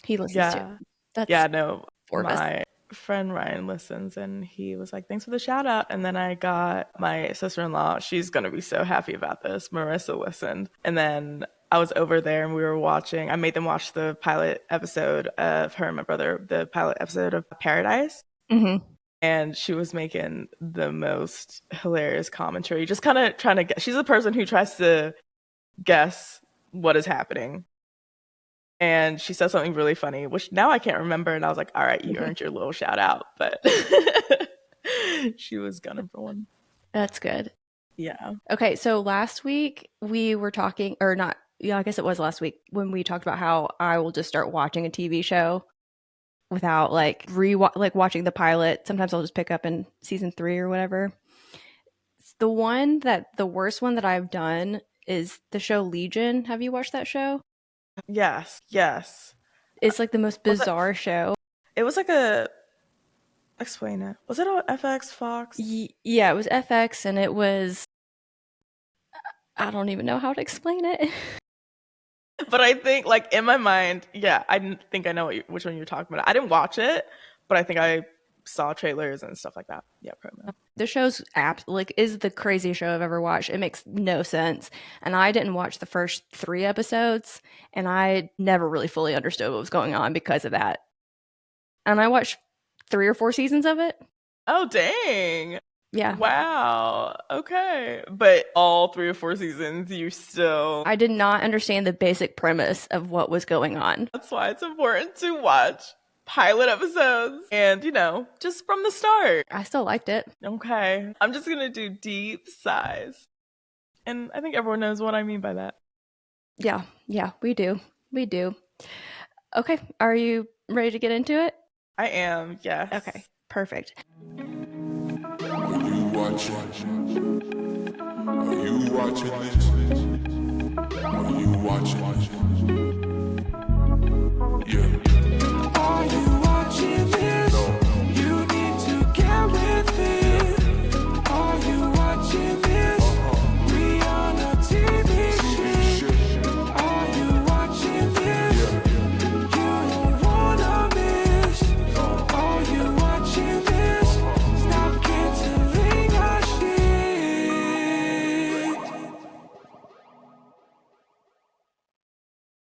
He listens too. Yeah. That's Yeah, no, 4 of us. my friend Ryan listens and he was like, thanks for the shout out. And then I got my sister-in-law. She's going to be so happy about this. Marissa listened. And then I was over there and we were watching, I made them watch the pilot episode of her and my brother, the pilot episode of Paradise. Mhm. And she was making the most hilarious commentary, just kind of trying to get, she's a person who tries to guess what is happening. And she said something really funny, which now I can't remember. And I was like, all right, you earned your little shout out. But she was gunning for one. That's good. Yeah. Okay, so last week we were talking, or not, yeah, I guess it was last week when we talked about how I will just start watching a TV show without like watching the pilot. Sometimes I'll just pick up in season 3 or whatever. The worst one that I've done is the show Legion. Have you watched that show? Yes. Yes. It's like the most Was it? bizarre show. It was like a. Explain it. Was it on FX Fox? Yeah, it was FX and it was, I don't even know how to explain it. But I think, like in my mind, yeah, think I know which one you're talking about. I didn't watch it, but I think I saw trailers and stuff like that. Yeah, probably. The show's is the craziest show I've ever watched. It makes no sense. And I didn't watch the first 3 episodes and I never really fully understood what was going on because of that. And I watched 3 or 4 seasons of it. Oh, dang. Yeah. Wow. Okay. But all 3 or 4 seasons, you still. I did not understand the basic premise of what was going on. That's why it's important to watch pilot episodes and, just from the start. I still liked it. Okay. I'm just going to do deep sighs. And I think everyone knows what I mean by that. Yeah, we do. We do. Okay, are you ready to get into it? I am, yes. Okay, perfect. Are you watching? Are you watching this? Are you watching? Yeah. Are you watching this? You need to get with it. Are you watching this? We on a TV shit. Are you watching this? You don't wanna miss. Are you watching this? Stop canceling our shit.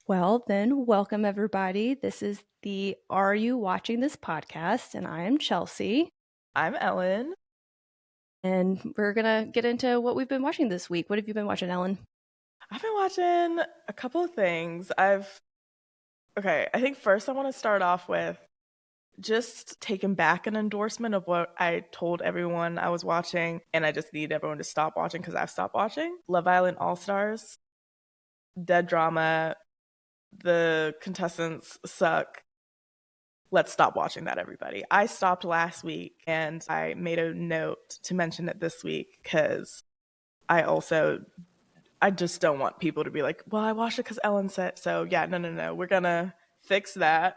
Well, then, welcome everybody. This is the Are You Watching This podcast, and I am Chelsea. I'm Ellen. And we're going to get into what we've been watching this week. What have you been watching, Ellen? I've been watching a couple of things. Okay, I think first I want to start off with just taking back an endorsement of what I told everyone I was watching, and I just need everyone to stop watching because I've stopped watching. Love Island All-Stars, dead drama, the contestants suck. Let's stop watching that, everybody. I stopped last week, and I made a note to mention it this week because I just don't want people to be like, well, I watched it because Ellen said so. Yeah, no. We're going to fix that.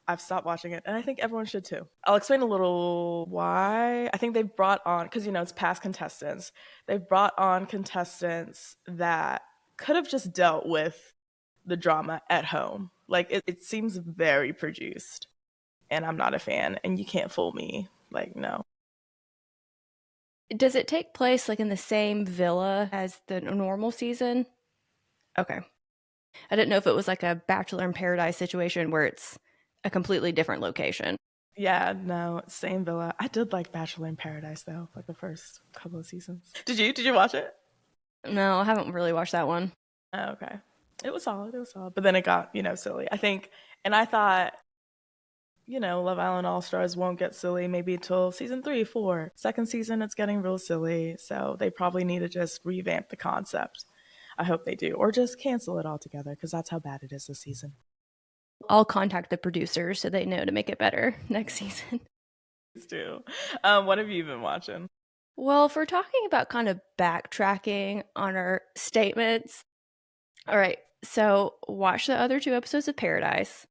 I've stopped watching it, and I think everyone should too. I'll explain a little why. I think they've brought on, because, it's past contestants. They've brought on contestants that could have just dealt with the drama at home. Like, it seems very produced, and I'm not a fan, and you can't fool me. Like, no. Does it take place like in the same villa as the normal season? Okay. I didn't know if it was like a Bachelor in Paradise situation where it's a completely different location. Yeah, no, same villa. I did like Bachelor in Paradise though, like the first couple of seasons. Did you watch it? No, I haven't really watched that one. Oh, okay. It was solid. But then it got, silly. I think, and I thought, Love Island All-Stars won't get silly maybe until season 3, 4. Second season, it's getting real silly. So they probably need to just revamp the concept. I hope they do. Or just cancel it altogether because that's how bad it is this season. I'll contact the producers so they know to make it better next season. Please do. What have you been watching? Well, if we're talking about kind of backtracking on our statements, all right, so watch the other 2 episodes of Paradise.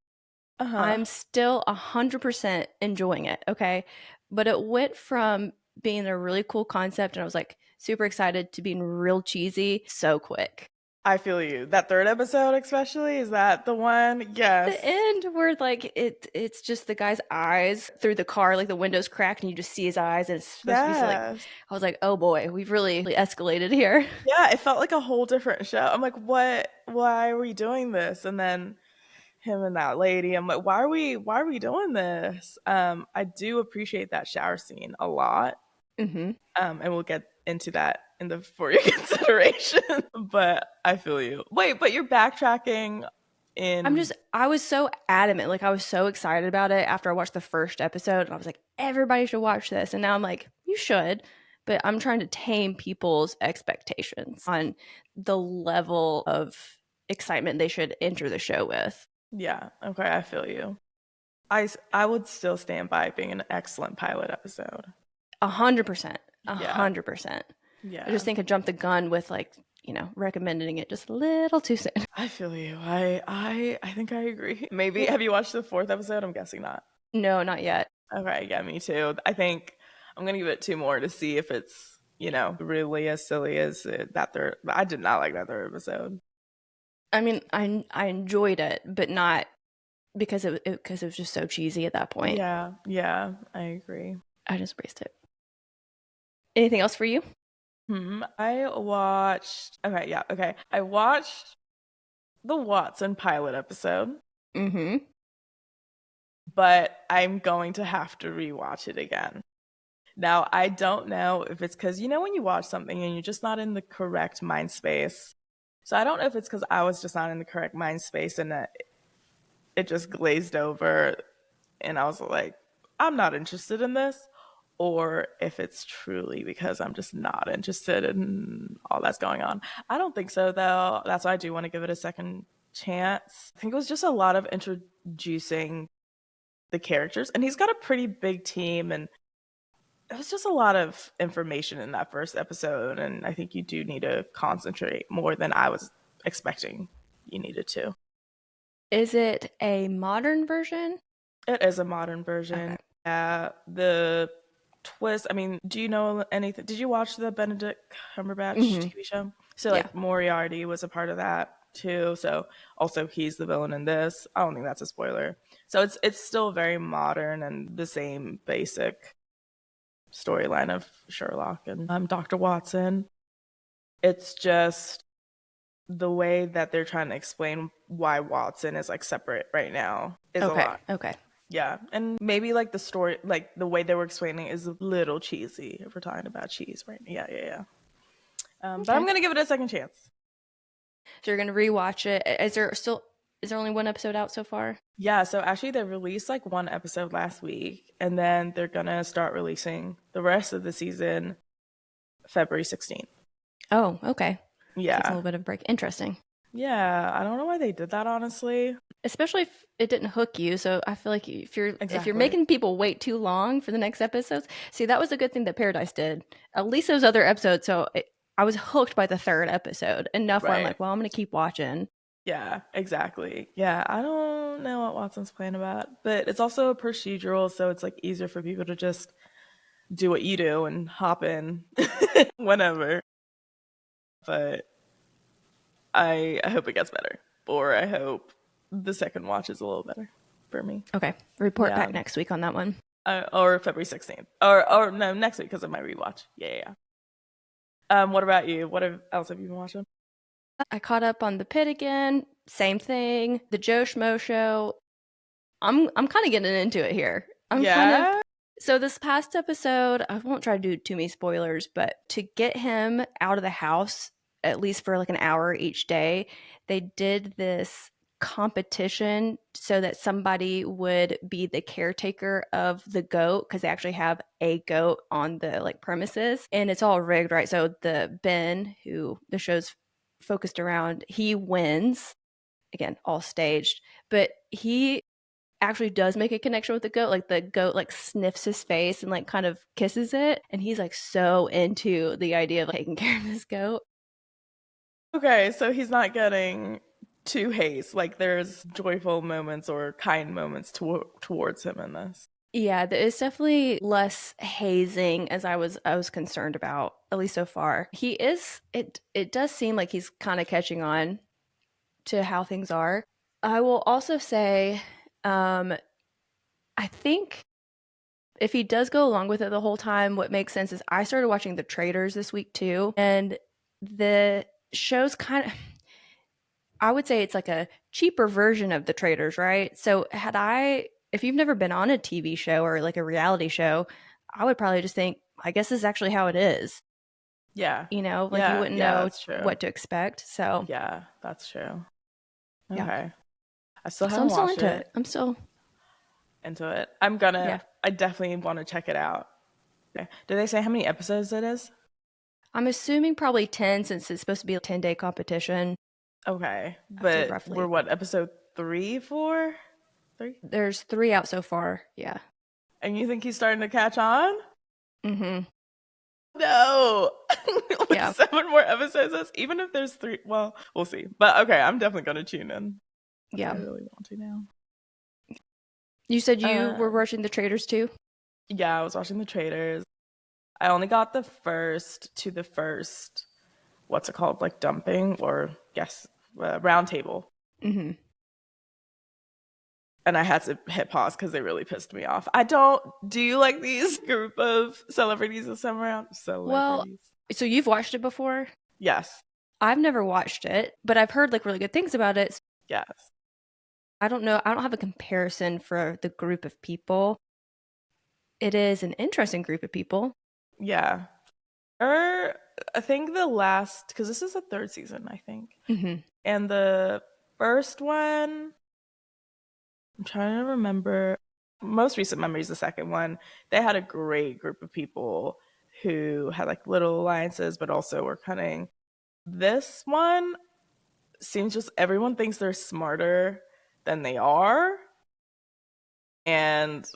I'm still 100% enjoying it, okay? But it went from being a really cool concept, and I was like super excited, to being real cheesy so quick. I feel you. That third episode, especially, is that the one? The Yes. end where like it's just the guy's eyes through the car, like the window's cracked and you just see his eyes and it's supposed to be like Yes. I was like, oh boy, we've really escalated here. Yeah, it felt like a whole different show. I'm like, what? Why are we doing this? And then him and that lady, I'm like, why are we doing this? I do appreciate that shower scene a lot. Hmm. And we'll get into that in the for your consideration. But I feel you. Wait, but you're backtracking in. I was so adamant, like I was so excited about it after I watched the first episode, and I was like, everybody should watch this. And now I'm like, you should, but I'm trying to tame people's expectations on the level of excitement they should enter the show with. Yeah, okay, I feel you. I would still stand by it being an excellent pilot episode. 100%. Yeah, 100%. I yeah. just think I jumped the gun with like, recommending it just a little too soon. I feel you. I think I agree. Maybe have you watched the fourth episode? I'm guessing not. No, not yet. Okay, yeah, me too. I think I'm gonna give it two more to see if it's, really as silly as that third. I did not like that third episode. I mean, I enjoyed it, but not because because it was just so cheesy at that point. Yeah, yeah, I agree. I just braced it. Anything else for you? I watched. Okay, yeah, okay. I watched the Watson pilot episode, Mm-hmm. but I'm going to have to rewatch it again. Now, I don't know if it's because, when you watch something and you're just not in the correct mind space. So I don't know if it's because I was just not in the correct mind space and that it just glazed over and I was like, I'm not interested in this. Or if it's truly because I'm just not interested in all that's going on. I don't think so, though. That's why I do want to give it a second chance. I think it was just a lot of introducing the characters, and he's got a pretty big team, and it was just a lot of information in that first episode. And I think you do need to concentrate more than I was expecting you needed to. Is it a modern version? It is a modern Okay. version. Yeah, the twist. I mean, do you know anything? Did you watch the Benedict Cumberbatch Mm-hmm. TV show? So Yeah. like Moriarty was a part of that too. So also he's the villain in this. I don't think that's a spoiler. So it's still very modern and the same basic storyline of Sherlock and Dr. Watson. It's just the way that they're trying to explain why Watson is like separate right now is a Okay. lot. Okay. Yeah, and maybe like the story, like the way they were explaining is a little cheesy if we're talking about cheese, right? Yeah, yeah, yeah. But I'm Okay. gonna give it a second chance. So you're gonna rewatch it. Is there only one episode out so far? Yeah, so actually they released like one episode last week, and then they're gonna start releasing the rest of the season February 16th. Oh, okay. Takes a Yeah, little bit of a break. Interesting. yeah. I don't know why they did that, honestly. Especially if it didn't hook you. So I feel like if you're Exactly. making people wait too long for the next episodes, see that was a good thing that Paradise did. At least those other episodes. I was hooked by the third episode enough where I'm Right. like, well, I'm gonna keep watching. Yeah, exactly. Yeah, I don't know what Watson's playing about, but it's also a procedural, so it's like easier for people to just do what you do and hop in whenever. But I hope it gets better, or I hope the second watch is a little better for me. Okay, report Yeah, back next week on that one. or February 16th, or no, next week because of my rewatch. Yeah, yeah. What about you? Else have you been watching? I caught up on The Pit again. Same thing. The Joe Schmo Show. I'm kind of getting into it here. I'm kind of Yeah. so this past episode, I won't try to do too many spoilers, but to get him out of the house at least for like an hour each day, they did this competition so that somebody would be the caretaker of the goat because they actually have a goat on the like premises and it's all rigged, right? So the Ben, who the show's focused around, he wins again, all staged, but he actually does make a connection with the goat. Like the goat like sniffs his face and like kind of kisses it, and he's like so into the idea of like, taking care of this goat. Okay, so he's not getting too haste. Like there's joyful moments or kind moments towards him in this. Yeah, it's definitely less hazing as I was concerned about, at least so far. He is it does seem like he's kind of catching on to how things are. I will also say, I think if he does go along with it the whole time, what makes sense is I started watching The Traitors this week too, and the show's kind of, I would say it's like a cheaper version of The Traitors, right? So if you've never been on a TV show or like a reality show, I would probably just think, I guess this is actually how it is. Yeah. Like you Yeah, wouldn't yeah, know that's true. what to expect. So Yeah, that's true. yeah, Okay. I still so I'm haven't still watched into it. it. I'm still Into it. yeah. I definitely want to check it out. Okay. Did they say how many episodes it is? I'm assuming probably 10 since it's supposed to be a 10-day competition. Okay. I'd say But we're roughly. what, episode 3, 4? 3? There's 3 out so far. Yeah. And you think he's starting to catch on? Mhm. No. With Yeah. 7 more episodes, even if there's 3, well, we'll see. But okay, I'm definitely going to tune in. I think Yeah. I really want to now. You said you were Um, watching The Traitors too? yeah, I was watching The Traders. I only got the first, what's it called, like dumping or yes, round table. Mhm. And I had to hit pause because they really pissed me off. I don't. Do you like these group of celebrities this time around? Well, Celebrities. so you've watched it before? Yes. I've never watched it, but I've heard like really good things about it. Yes. I don't know. I don't have a comparison for the group of people. It is an interesting group of people. Yeah. Or I think the last, because this is the third season, I think. Mhm. And the first one, I'm trying to remember. Most recent memory is the second one. They had a great group of people who had like little alliances, but also were cunning. This one seems just everyone thinks they're smarter than they are, and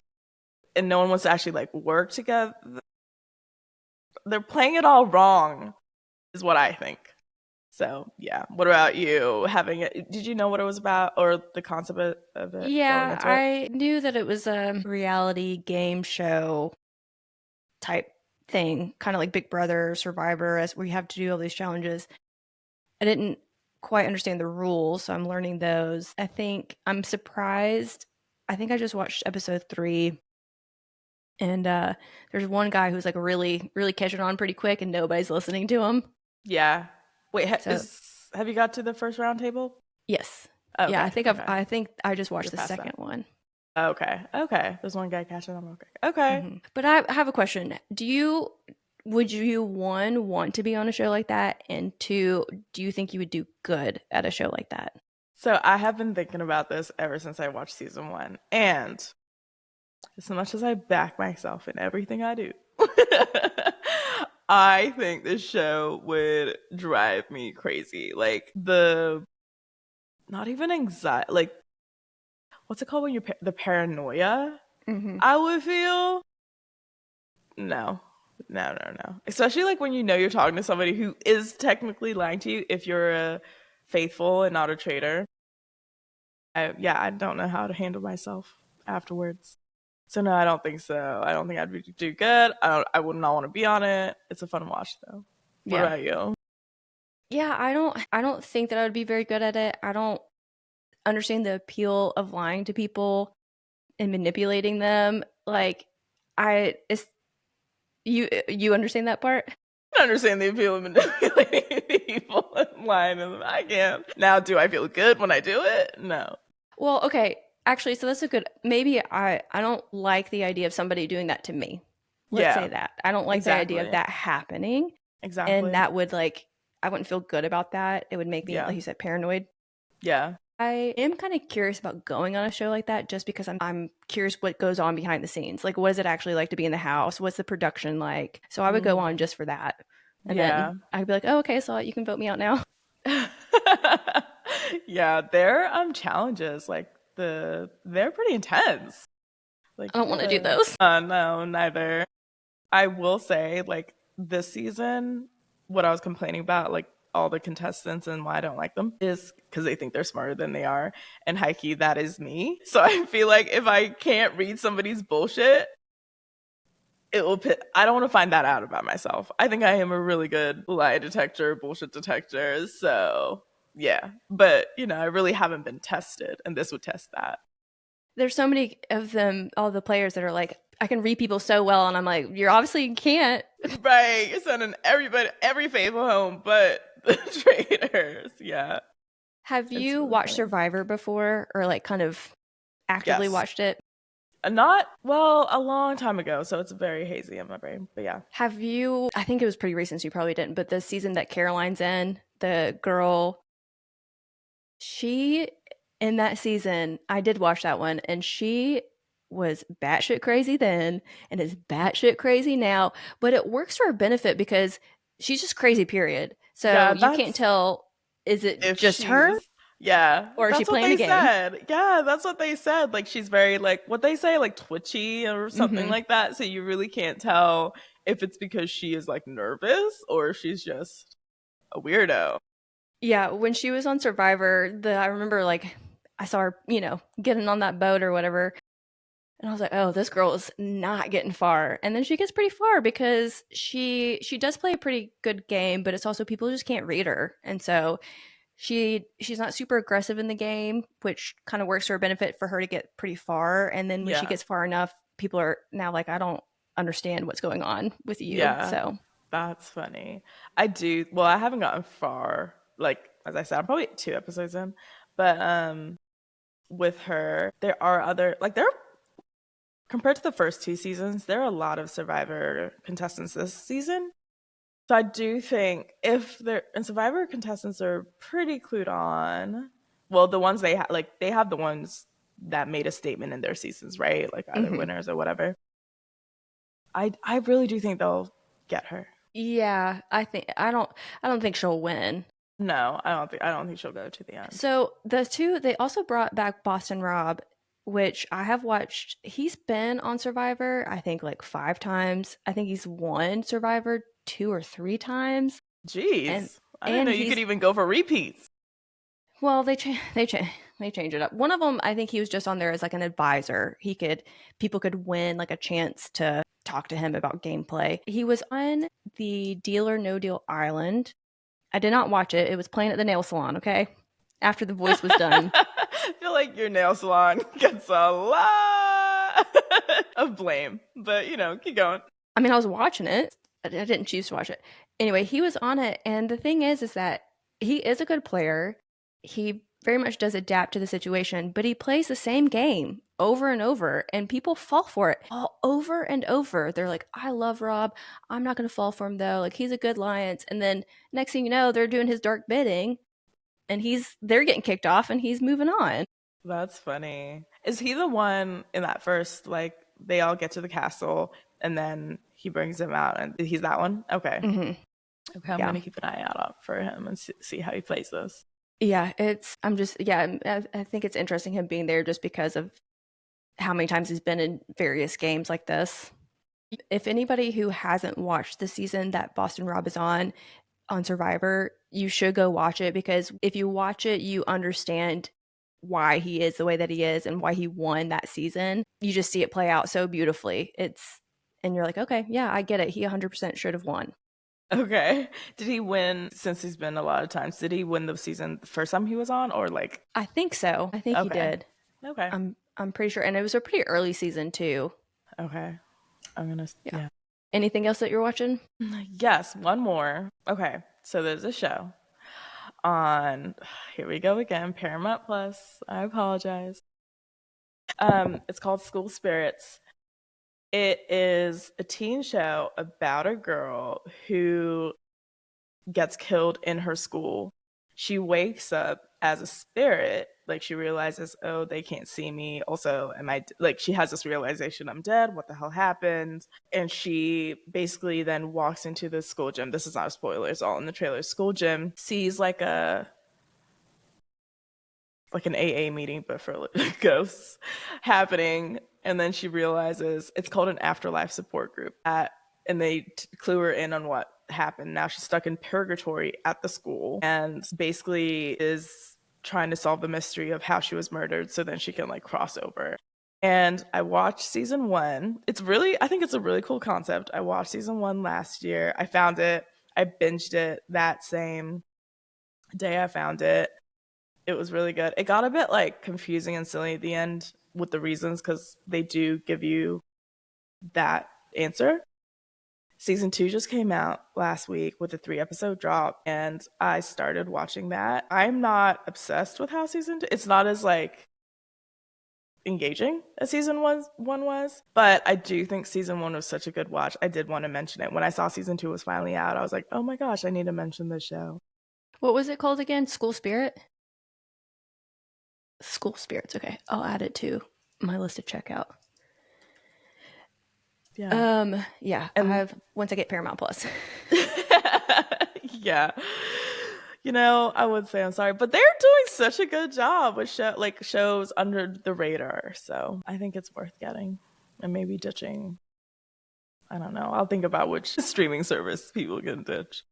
no one wants to actually like work together. They're playing it all wrong, is what I think. So yeah. What about you? Having it? Did you know what it was about or the concept of it going Yeah, into it? I knew that it was a reality game show type thing, kind of like Big Brother, Survivor, as we have to do all these challenges. I didn't quite understand the rules, so I'm learning those. I think I'm surprised. I think I just watched episode 3, and there's one guy who's like really, really catching on pretty quick, and nobody's listening to him. Yeah. Wait, So have you got to the first round table? yes, yeah, Okay, okay. I think I just You're watched the past that. second one. Okay, okay. There's one guy catching them. Okay, okay. But I have a question. Would you, one, want to be on a show like that? And two, do you think you would do good at a show like that? So I have been thinking about this ever since I watched season 1, and as much as I back myself in everything I do, I think this show would drive me crazy. Like not even anxiety, like what's it called when the paranoia Mm-hmm. I would feel. No, no, no, no. Especially like when you know you're talking to somebody who is technically lying to you if you're a faithful and not a traitor. I don't know how to handle myself afterwards. So no, I don't think so. I don't think do good. I would not want to be on it. It's a fun watch though. What Yeah. about you? Yeah, I don't think that I would be very good at it. I don't understand the appeal of lying to people and manipulating them. Like it's you understand that part? I don't understand the appeal of manipulating people and lying to them. I can't. Now, do I feel good when I do it? No. Well, okay. Actually, so that's a good, maybe I don't like the idea of somebody doing that to me. Let's say Yeah, that. I don't like the idea of exactly. that happening, and Exactly. that would like I wouldn't feel good about that. It would make me, Yeah. like you said, paranoid. Yeah. I am kind of curious about going on a show like that just because I'm curious what goes on behind the scenes. Like, what is it actually like to be in the house? What's the production like? So I would go on Mhm. just for that. And Yeah. then I'd be like, oh, okay, so you can vote me out now. Yeah, their challenges they're pretty intense. Like I you don't want to do gotta those. no, neither. I will say like this season what I was complaining about like all the contestants and why I don't like them is because they think they're smarter than they are. And Heike, that is me. So I feel like if I can't read somebody's bullshit, I don't want to find that out about myself. I think I am a really good lie detector, bullshit detector. So yeah, but I really haven't been tested, and this would test that. There's so many of them, all the players that are like, I can read people so well, and I'm like, you're obviously can't. Right, you're sending every faithful home, but the traitors. Yeah, Have it's you really watched funny. Survivor before, or like kind of actively Yes, watched it? not well a long time ago, so it's very hazy in my brain. But yeah, Have you, I think it was pretty recent, so you probably didn't, but the season that Caroline's in, the girl, she, in that season, I did watch that one, and she was batshit crazy then and is batshit crazy now, but it works to her benefit because she's just crazy, period. So yeah, you can't that's tell, is it if just her she's yeah, or is she that's what playing a they game? said. Yeah, that's what they said. Like she's very like what they say, like twitchy or something Hmm. like that. So you really can't tell if it's because she is like nervous or if she's just a weirdo. Yeah, when she was on Survivor, I remember like I saw her, getting on that boat or whatever, and I was like, "Oh, this girl is not getting far." And then she gets pretty far because she does play a pretty good game, but it's also people just can't read her, and so she's not super aggressive in the game, which kind of works to her benefit for her to get pretty far. And then when she Yeah. gets far enough, people are now like, "I don't understand what's going on with you." Yeah. So, That's funny. I do. Well, I haven't gotten far. Like as I said, I'm probably 2 episodes in. But with her, there are other like there compared to the first 2 seasons, there are a lot of Survivor contestants this season. So I do think if they're and Survivor contestants are pretty clued on. Well, the ones they have like they have the ones that made a statement in their seasons, right? Like either mhm. winners or whatever. I really do think they'll get her. Yeah, I don't think she'll win. No, I don't think she'll go to the end. So the two, they also brought back Boston Rob, which I have watched. He's been on Survivor, I think like 5 times. I think he's won Survivor 2 or 3 times, and Jeez. I didn't and know you could he's even go for repeats. well, they change it up. One of them, I think he was just on there as like an advisor. People could win like a chance to talk to him about gameplay. He was on the Deal or No Deal Island. I did not watch it. It was playing at the nail salon. Okay, after the voice was done. I feel like your nail salon gets a lot of blame, but keep going. I mean, I was watching it. I didn't choose to watch it. Anyway, he was on it, and the thing is that he is a good player. He very much does adapt to the situation, but he plays the same game over and over, and people fall for it all over and over. They're like, "I love Rob. I'm not going to fall for him though. Like he's a good alliance." And then next thing you know, they're doing his dark bidding, and they're getting kicked off, and he's moving on. That's funny. Is he the one in that first, like, they all get to the castle and then he brings them out and he's that one? Okay. Hmm. Okay, I'm Yeah. going to keep an eye out for him and see how he plays this. Yeah, I think it's interesting him being there just because of how many times he's been in various games like this. If anybody who hasn't watched the season that Boston Rob is on Survivor, you should go watch it because if you watch it, you understand why he is the way that he is and why he won that season. You just see it play out so beautifully. And you're like, okay, yeah, I get it. He 100% should have won. Okay. Did he win, since he's been a lot of times, did he win the season the first time he was on or like, I think so. I think he okay. did. Okay. I'm pretty sure, and it was a pretty early season too. Okay. I'm going to, Yeah. yeah. Anything else that you're watching? Yes, one more. Okay. So there's a show on, here we go again, Paramount Plus. I apologize. It's called School Spirits. It is a teen show about a girl who gets killed in her school. She wakes up as a spirit, like she realizes, oh, they can't see me. Also, am I like she has this realization, I'm dead. What the hell happened? And she basically then walks into the school gym. This is not a spoiler, it's all in the trailer. School gym, sees like an AA meeting, but for ghosts happening. And then she realizes it's called an afterlife support group. And they clue her in on what happened. Now she's stuck in purgatory at the school and basically is trying to solve the mystery of how she was murdered so then she can like cross over. And I watched season 1. I think it's a really cool concept. I watched season 1 last year. I found it. I binged it that same day I found it. It was really good. It got a bit like confusing and silly at the end with the reasons because they do give you that answer. Season 2 just came out last week with a 3-episode drop, and I started watching that. I'm not obsessed with how season 2, it's not as like engaging as season 1 was, but I do think season 1 was such a good watch. I did want to mention it. When I saw season 2 was finally out, I was like, oh my gosh, I need to mention this show. What was it called again? School Spirit? School Spirits. Okay. I'll add it to my list of checkout. Yeah. Yeah. And once I get Paramount Plus. yeah. You know, I would say I'm sorry, but they're doing such a good job with shows under the radar. So I think it's worth getting and maybe ditching. I don't know. I'll think about which streaming service people can ditch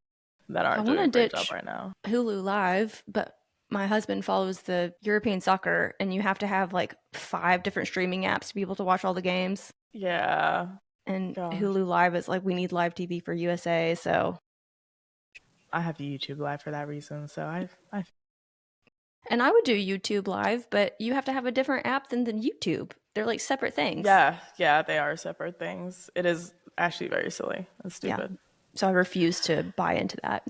that I aren't want doing to a great job ditch right now. Hulu Live, but my husband follows the European soccer, and you have to have like 5 different streaming apps to be able to watch all the games. Yeah. And Gosh. Hulu Live is like, we need live TV for USA, so. I have YouTube Live for that reason. So I've And I would do YouTube Live, but you have to have a different app than YouTube. They're like separate things. yeah, they are separate things. It is actually very silly and stupid. Yeah. So I refuse to buy into that.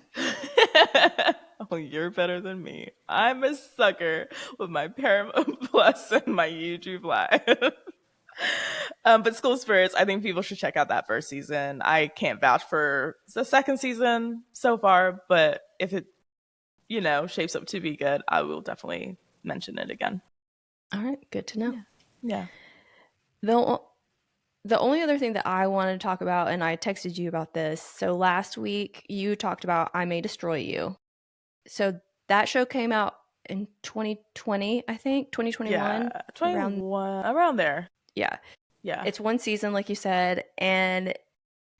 Oh, you're better than me. I'm a sucker with my Paramount Plus and my YouTube Live. But School Spirits, I think people should check out that first season. I can't vouch for the second season so far, but if it, shapes up to be good, I will definitely mention it again. All right, good to know. Yeah. The only other thing that I wanted to talk about, and I texted you about this. So last week you talked about I May Destroy You. So that show came out in 2020, I think, 2021. Yeah, 21, around there. Yeah. Yeah. It's one season, like you said, and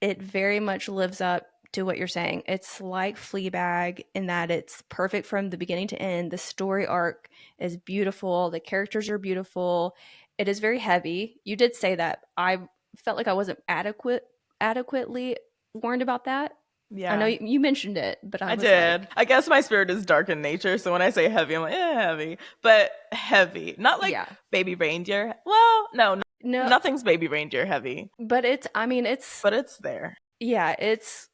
it very much lives up to what you're saying. It's like Fleabag in that it's perfect from the beginning to end. The story arc is beautiful. The characters are beautiful. It is very heavy. You did say that. I felt like I wasn't adequately warned about that. Yeah. I know you mentioned it, but I was did. like, I guess my spirit is dark in nature, so when I say heavy, I'm like, heavy. But heavy. Not like Baby Reindeer. Well, no, nothing's Baby Reindeer heavy. But it's but it's there. Yeah, it's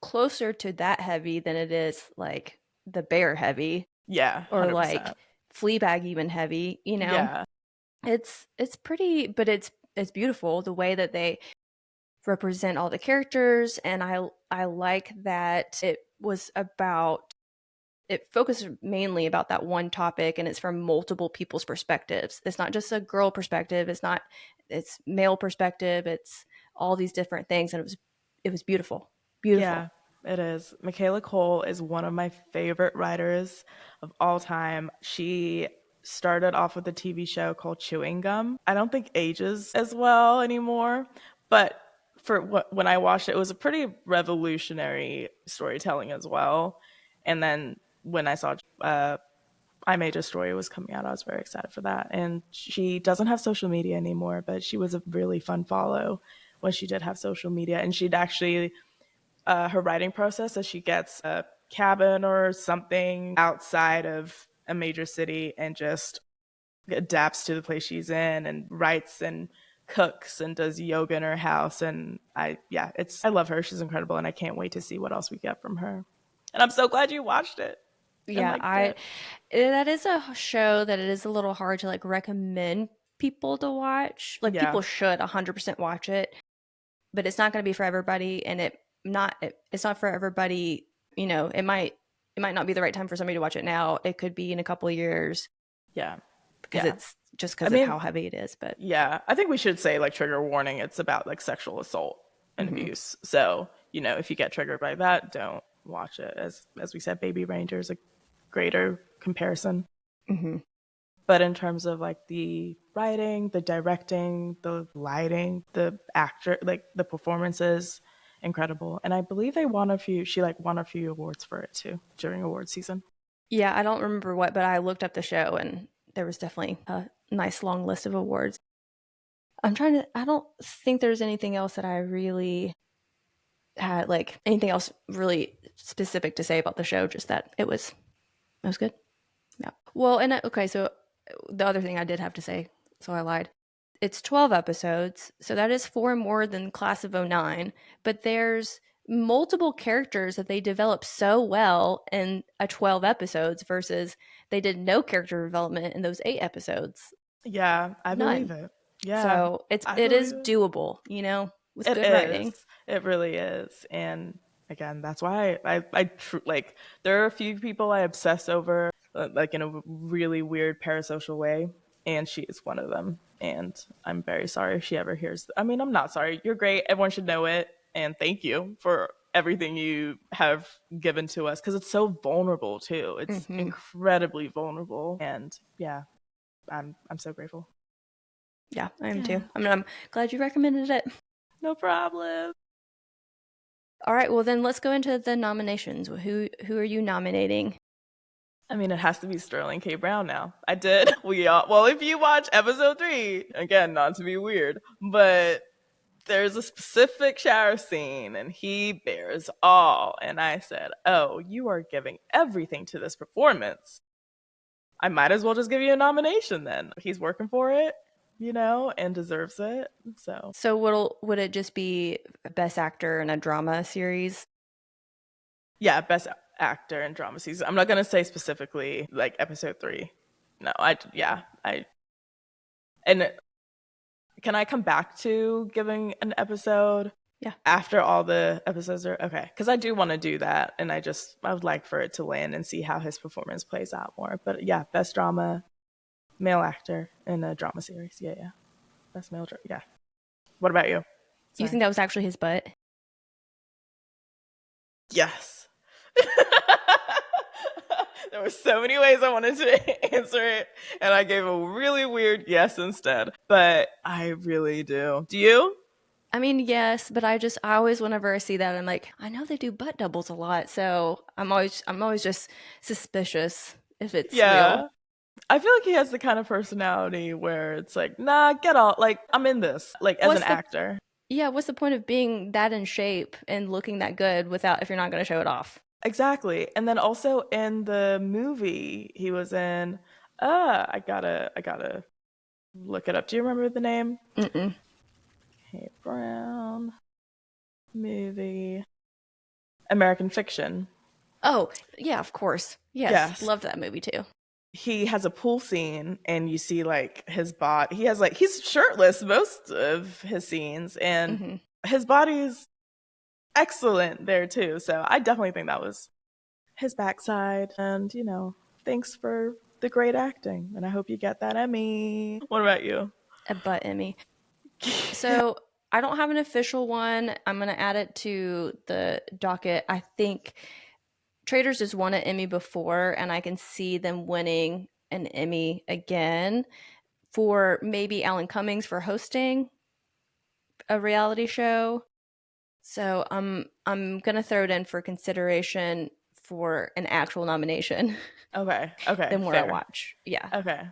closer to that heavy than it is like the Bear heavy. Yeah. 100%. Or like Fleabag even heavy, Yeah. It's pretty, but it's beautiful the way that they represent all the characters, and I like that it focuses mainly about that one topic, and it's from multiple people's perspectives. It's not just a girl perspective, it's male perspective, it's all these different things, and it was beautiful. Yeah, it is. Michaela Cole is one of my favorite writers of all time. She started off with a TV show called Chewing Gum. I don't think ages as well anymore, but when I watched it, it was a pretty revolutionary storytelling as well. And then when I saw I May Destroy You was coming out, I was very excited for that. And she doesn't have social media anymore, but she was a really fun follow when she did have social media. And she'd actually, her writing process is she gets a cabin or something outside of a major city and just adapts to the place she's in and writes and cooks and does yoga in her house. And I love her. She's incredible. And I can't wait to see what else we get from her. And I'm so glad you watched it. Yeah, that is a show that it is a little hard to like recommend people to watch. Like people should 100% watch it, but it's not going to be for everybody, and it's not for everybody. It might not be the right time for somebody to watch it now. It could be in a couple of years. Yeah, because it's just because of how heavy it is. But yeah, I think we should say like trigger warning. It's about like sexual assault and abuse. So if you get triggered by that, don't watch it. As we said, Baby Ranger is a greater comparison. But in terms of like the writing, the directing, the lighting, the actor, like the performances, incredible. And I believe she like won a few awards for it too during award season. Yeah, I don't remember what, but I looked up the show and there was definitely a nice long list of awards. I don't think there's anything else that I really had, like anything else really specific to say about the show, just that it was good. Yeah. Well, and okay, so the other thing I did have to say, so I lied. It's 12 episodes, so that is four more than Class of '09, but there's multiple characters that they develop so well in a 12 episodes versus they did no character development in those 8 episodes. Yeah, I believe None. it. Yeah, So I it believe is it. doable, with It good is. writing. It really is. And again, that's why like there are a few people I obsess over, like in a really weird parasocial way, and she is one of them. And I'm very sorry if she ever hears. I mean, I'm not sorry. You're great. Everyone should know it. And thank you for everything you have given to us because it's so vulnerable too. It's Hmm. incredibly vulnerable. And yeah, I'm so grateful. Yeah, I am too. Yeah, I mean, I'm glad you recommended it. no problem. All right, well then let's go into the nominations. Who are you nominating? I mean, it has to be Sterling K. Brown now. I did. We all, well, if you watch episode 3, again, not to be weird, but there's a specific shower scene and he bears all. And I said, oh, you are giving everything to this performance. I might as well just give you a nomination then. He's working for it, and deserves it. So, So would it just be best actor in a drama series? yeah, best actor in drama season. I'm not going to say specifically like episode 3. No, and can I come back to giving an episode Yeah. after all the episodes are okay? Because I do want to do that, and I would like for it to land and see how his performance plays out more. But yeah, best drama male actor in a drama series. Yeah, yeah, best male. Yeah. What about you? You think Sorry. that was actually his butt? Yes. There were so many ways I wanted to answer it, and I gave a really weird yes instead. But I really do. Do you? I mean, yes, but I always whenever I see that I'm like, I know they do butt doubles a lot, so I'm always just suspicious if it's real. Yeah. I feel like he has the kind of personality where it's like, nah, get off. Like, I'm in this, like, as an What's the actor. Yeah, what's the point of being that in shape and looking that good without if you're not going to show it off? Exactly. And then also in the movie he was in, I gotta look it up. Do you remember the name? Mm-mm. Hey, Brown movie. American Fiction. Oh, yeah, of course. Yes, Yes. loved that movie too. He has a pool scene and you see like his body. He's shirtless most of his scenes and Hmm. his body's excellent there too. So I definitely think that was his backside. And, thanks for the great acting. And I hope you get that Emmy. What about you? A butt Emmy. So I don't have an official one. I'm going to add it to the docket. I think Traders has won an Emmy before, and I can see them winning an Emmy again for maybe Alan Cummings for hosting a reality show. So I'm gonna throw it in for consideration for an actual nomination Okay. Okay. than where I Fair. watch. Yeah. Okay.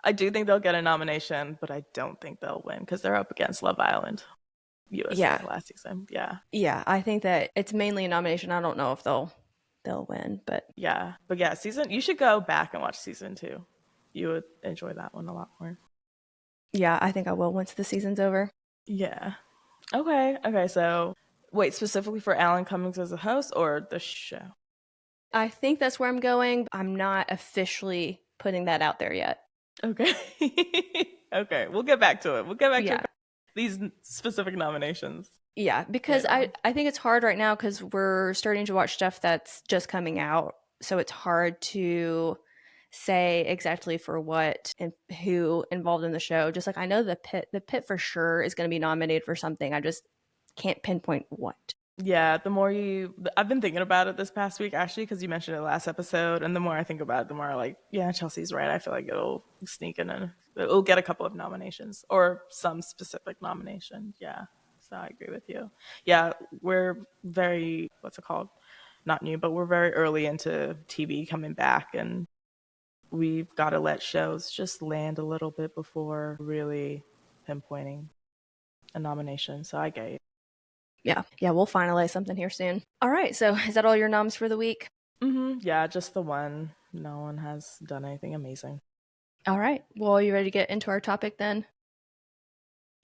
I do think they'll get a nomination, but I don't think they'll win because they're up against Love Island USA Yeah. last season. Yeah. Yeah. I think that it's mainly a nomination. I don't know if they'll win, but Yeah. But yeah, you should go back and watch season 2. You would enjoy that one a lot more. yeah, I think I will once the season's over. Yeah. Okay. Okay. So, wait, specifically for Alan Cummings as a host or the show? I think that's where I'm going. I'm not officially putting that out there yet. Okay. Okay. We'll get back to it. We'll get back to Yeah. these specific nominations Yeah, because later I on. I think it's hard right now because we're starting to watch stuff that's just coming out, so it's hard to say exactly for what and who involved in the show. Just like I know the pit for sure is going to be nominated for something. I just can't pinpoint what. Yeah, I've been thinking about it this past week actually because you mentioned it last episode, and the more I think about it, the more like, yeah, Chelsea's right. I feel like it'll sneak in and it'll get a couple of nominations or some specific nomination. Yeah. So I agree with you. Yeah, we're very, what's it called? Not new, but we're very early into TV coming back, and we've got to let shows just land a little bit before really pinpointing a nomination. So I get it. Yeah, we'll finalize something here soon. All right, so is that all your noms for the week? Yeah, just the one. No one has done anything amazing. All right, well, are you ready to get into our topic then?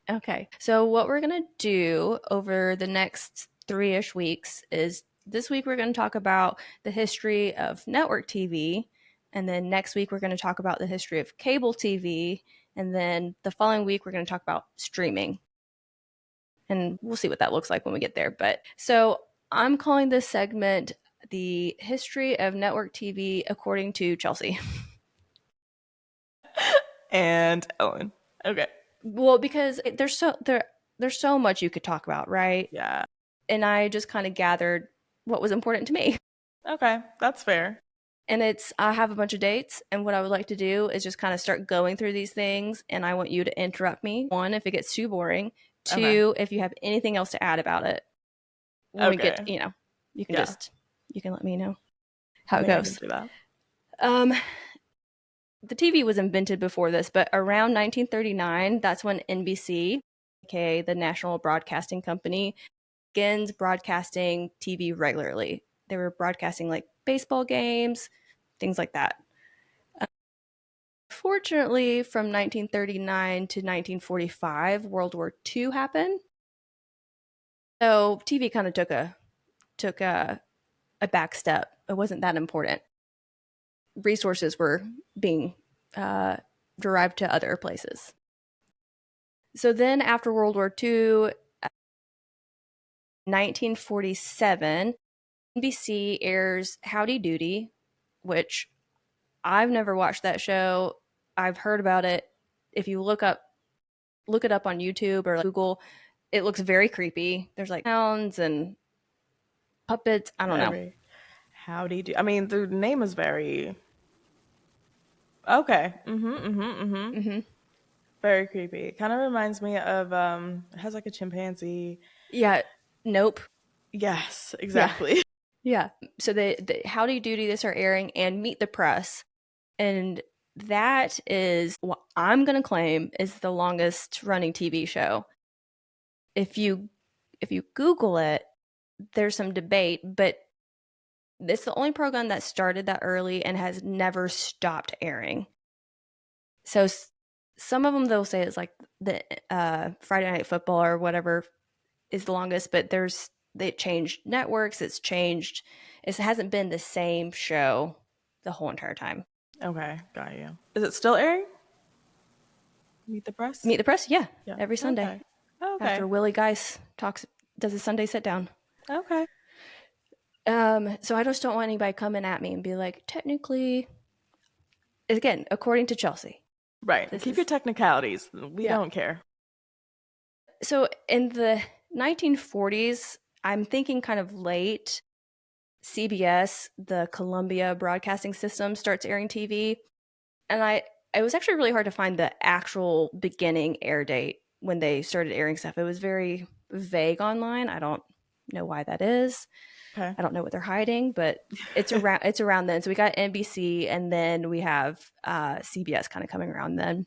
Okay, so what we're going to do over the next 3-ish weeks is this week we're going to talk about the history of network TV, and then next week we're going to talk about the history of cable TV, and then the following week we're going to talk about streaming. And we'll see what that looks like when we get there. But so I'm calling this segment the history of network TV according to Chelsea. And Ellen. Okay. Well, because there's so much you could talk about, right? Yeah. And I just kind of gathered what was important to me. Okay, that's fair. And I have a bunch of dates, and what I would like to do is just kind of start going through these things, and I want you to interrupt me. One, if it gets too boring. Okay. Two, if you have anything else to add about it. When we get, Okay. you can Yeah. you can let me know how I it think I goes. can do that. The TV was invented before this, but around 1939, that's when NBC, aka the National Broadcasting Company, begins broadcasting TV regularly. They were broadcasting like baseball games, things like that. Fortunately, from 1939 to 1945, World War II happened. So TV kind of took a back step. It wasn't that important. Resources were being derived to other places. So then, after World War II, 1947, NBC airs Howdy Doody, which I've never watched that show. I've heard about it. If you look it up on YouTube or like Google, it looks very creepy. There's like sounds and puppets. I don't know. Very. Howdy do. I mean, the name is very. Okay. Mm-hmm. Very creepy. It kind of reminds me of it has like a chimpanzee. Yeah. Nope. Yes, Yeah. exactly. Yeah. So the Howdy Doody this are airing and Meet the Press. And that is what I'm going to claim is the longest running TV show. If you Google it, there's some debate, but it's the only program that started that early and has never stopped airing. So some of them they'll say it's like the Friday Night Football or whatever is the longest, but they changed networks. It hasn't been the same show the whole entire time. Okay, got you. Is it still airing? Meet the Press? Meet the Press, yeah, Yeah. every Sunday. Okay. Okay. After Willie Geist does a Sunday sit down. Okay. So I just don't want anybody coming at me and be like, technically, again, according to Chelsea. Right. Keep your technicalities. We Yeah. don't care. So in the 1940s, I'm thinking kind of late, CBS, the Columbia Broadcasting System, starts airing TV. And it was actually really hard to find the actual beginning air date when they started airing stuff. It was very vague online. I don't know why that is. Okay. I don't know what they're hiding, but it's around then. So we got NBC, and then we have CBS kind of coming around then.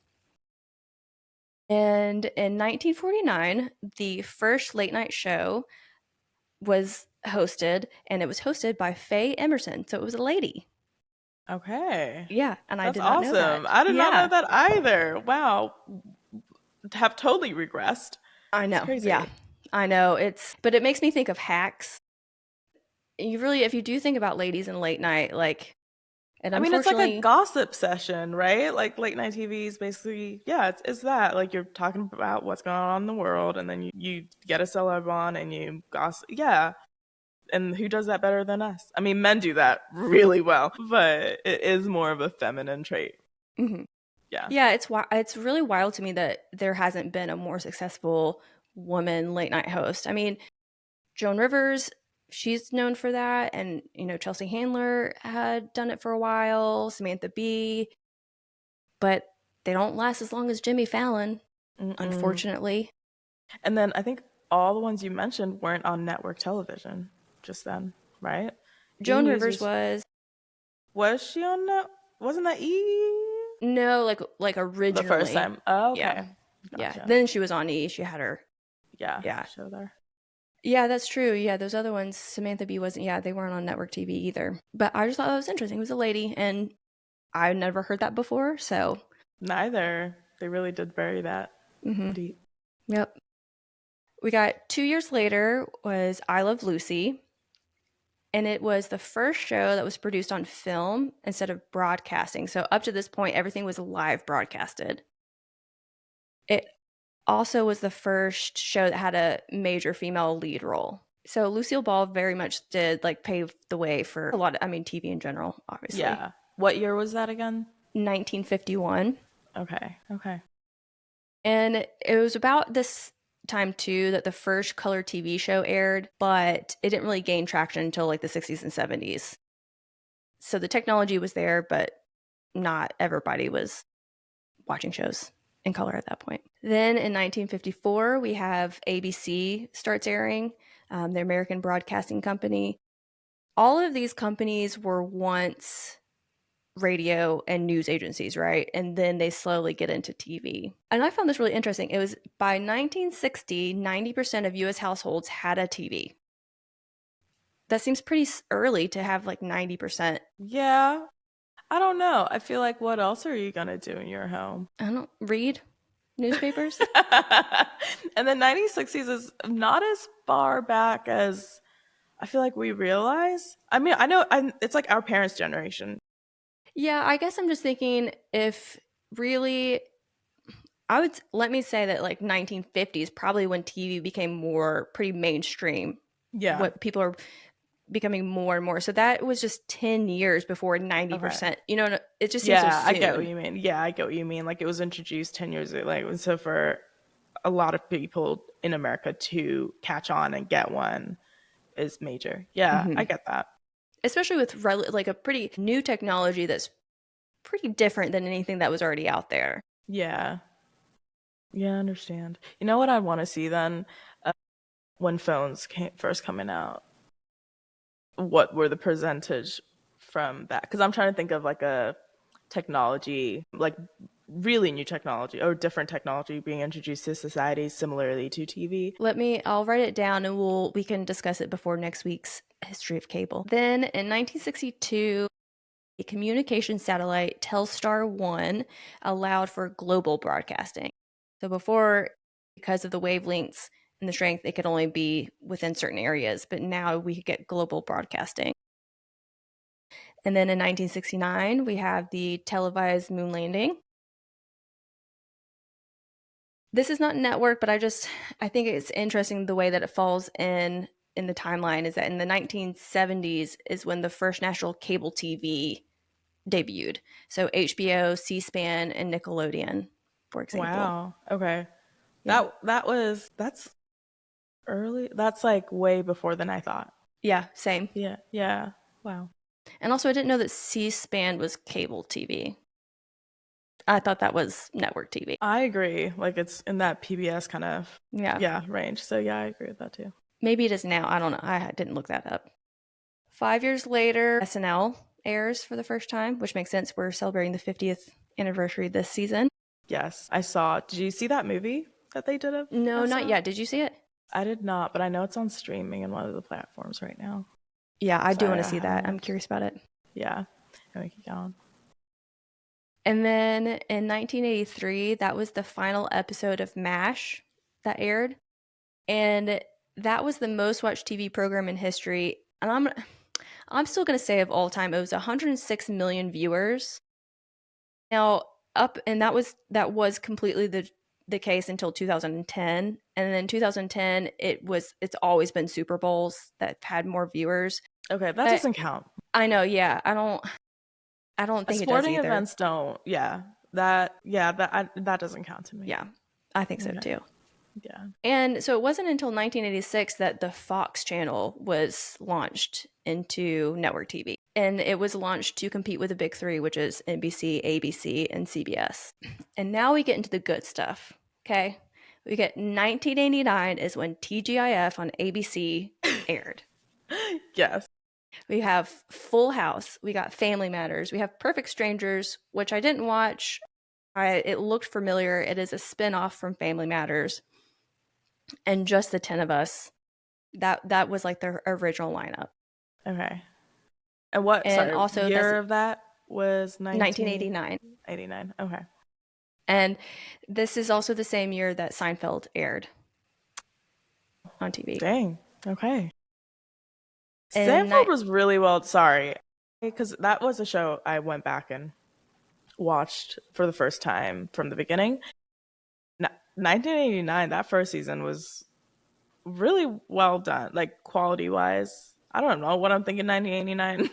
And in 1949, the first late night show was hosted, and it was hosted by Faye Emerson. So it was a lady. Okay. Yeah, and I That's did not know that. awesome. I did not Yeah. know that either. Wow. Have totally regressed. I know. It's crazy. Yeah, I know. But it makes me think of Hacks. If you do think about ladies in late night, like, and I mean, it's like a unfortunately, gossip session, right? Like late night TV is basically, yeah, it's that. Like you're talking about what's going on in the world, and then you get a celeb on and you gossip. Yeah. And who does that better than us? I mean, men do that really well, but it is more of a feminine trait. mm-hmm. Yeah. Yeah, it's really wild to me that there hasn't been a more successful woman late night host. I mean, Joan Rivers, she's known for that, and Chelsea Handler had done it for a while, Samantha Bee, but they don't last as long as Jimmy Fallon, unfortunately. And then I think all the ones you mentioned weren't on network television just then, right? E Joan News Rivers was she on net? Wasn't that E no, like the first originally. time? Oh, Yeah. okay, Yeah. gotcha. Then she was on E. She had her. Yeah, Yeah. show there. Yeah, that's true. Yeah, those other ones, Samantha Bee wasn't, yeah, they weren't on network TV either. But I just thought that was interesting. It was a lady, and I never heard that before. So, Neither. They really did bury that mhm. deep. Yep. We got 2 years later was I Love Lucy. And it was the first show that was produced on film instead of broadcasting. So up to this point, everything was live broadcasted. It also was the first show that had a major female lead role. So Lucille Ball very much did like pave the way for a lot of, I mean, TV in general, obviously. Yeah. What year was that again? 1951. Okay. And it was about this time too that the first color TV show aired, but it didn't really gain traction until like the 60s and 70s. So the technology was there, but not everybody was watching shows in color at that point. Then in 1954, we have ABC starts airing, the American Broadcasting Company. All of these companies were once radio and news agencies, right? And then they slowly get into TV. And I found this really interesting. It was by 1960, 90% of US households had a TV. That seems pretty early to have like 90%. Yeah. I don't know. I feel like what else are you gonna do in your home? I don't read newspapers. And the 1960s is not as far back as I feel like we realize. I mean, I know it's like our parents' generation. Yeah, I guess I'm just thinking if really let me say that like 1950s probably when TV became more pretty mainstream. Yeah. What people are becoming more and more. So that was just 10 years before 90%. Okay. You know, it just seems so Yeah, I get what soon. you mean. Yeah, I get what you mean. Like it was introduced 10 years ago. Like so for a lot of people in America to catch on and get one is major. Yeah, I get that. Especially with like a pretty new technology that's pretty different than anything that was already out there. Yeah. Yeah, I understand. You know what I want to see then? When phones first coming out, what were the percentage from that? Because I'm trying to think of like a technology, like really new technology or different technology being introduced to society similarly to TV. I'll write it down and we can discuss it before next week's history of cable. Then in 1962, a communication satellite, Telstar 1, allowed for global broadcasting. So before, because of the wavelengths and the strength, it could only be within certain areas, but now we could get global broadcasting. And then in 1969, we have the televised moon landing. This is not network, but I think it's interesting the way that it falls in the timeline is that in the 1970s is when the first national cable TV debuted. So HBO, C-SPAN, and Nickelodeon, for example. Wow. Okay. Yeah. That's early. That's like way before than I thought. Yeah, same. Yeah. Wow. And also I didn't know that C-SPAN was cable TV. I thought that was network TV. I agree. Like it's in that PBS kind of range. So yeah, I agree with that too. Maybe it is now. I don't know. I didn't look that up. 5 years later, SNL airs for the first time, which makes sense. We're celebrating the 50th anniversary this season. Yes, I saw. Did you see that movie that they did of No, not SNL? yet. Did you see it? I did not, but I know it's on streaming in one of the platforms right now. Yeah, I do Sorry, want to I see that. haven't I'm looked. curious about it. Yeah, and we keep going. And then in 1983, that was the final episode of MASH that aired. And that was the most watched TV program in history. And I'm still going to say of all time, it was 106 million viewers. Now, that was completely the case until 2010. And then 2010, it's always been Super Bowls that had more viewers. Okay, that But doesn't count. I know, yeah. I don't think it does Sporting either. events don't. That doesn't count to me. Yeah, I think so too. Yeah. And so it wasn't until 1986 that the Fox channel was launched into network TV. And it was launched to compete with the big three, which is NBC, ABC, and CBS. And now we get into the good stuff, okay? We get 1989 is when TGIF on ABC aired. Yes. We have Full House. We got Family Matters. We have Perfect Strangers, which I didn't watch. It looked familiar. It is a spin-off from Family Matters. And Just the 10 of Us. That was like the original lineup. Okay. And what, And sorry, also that's year of that was 1989. 1989. Okay. And this is also the same year that Seinfeld aired on TV. Dang. Okay. And Seinfeld was really well, sorry, because that was a show I went back and watched for the first time from the beginning. 1989, that first season was really well done, like quality wise. I don't know what I'm thinking 1989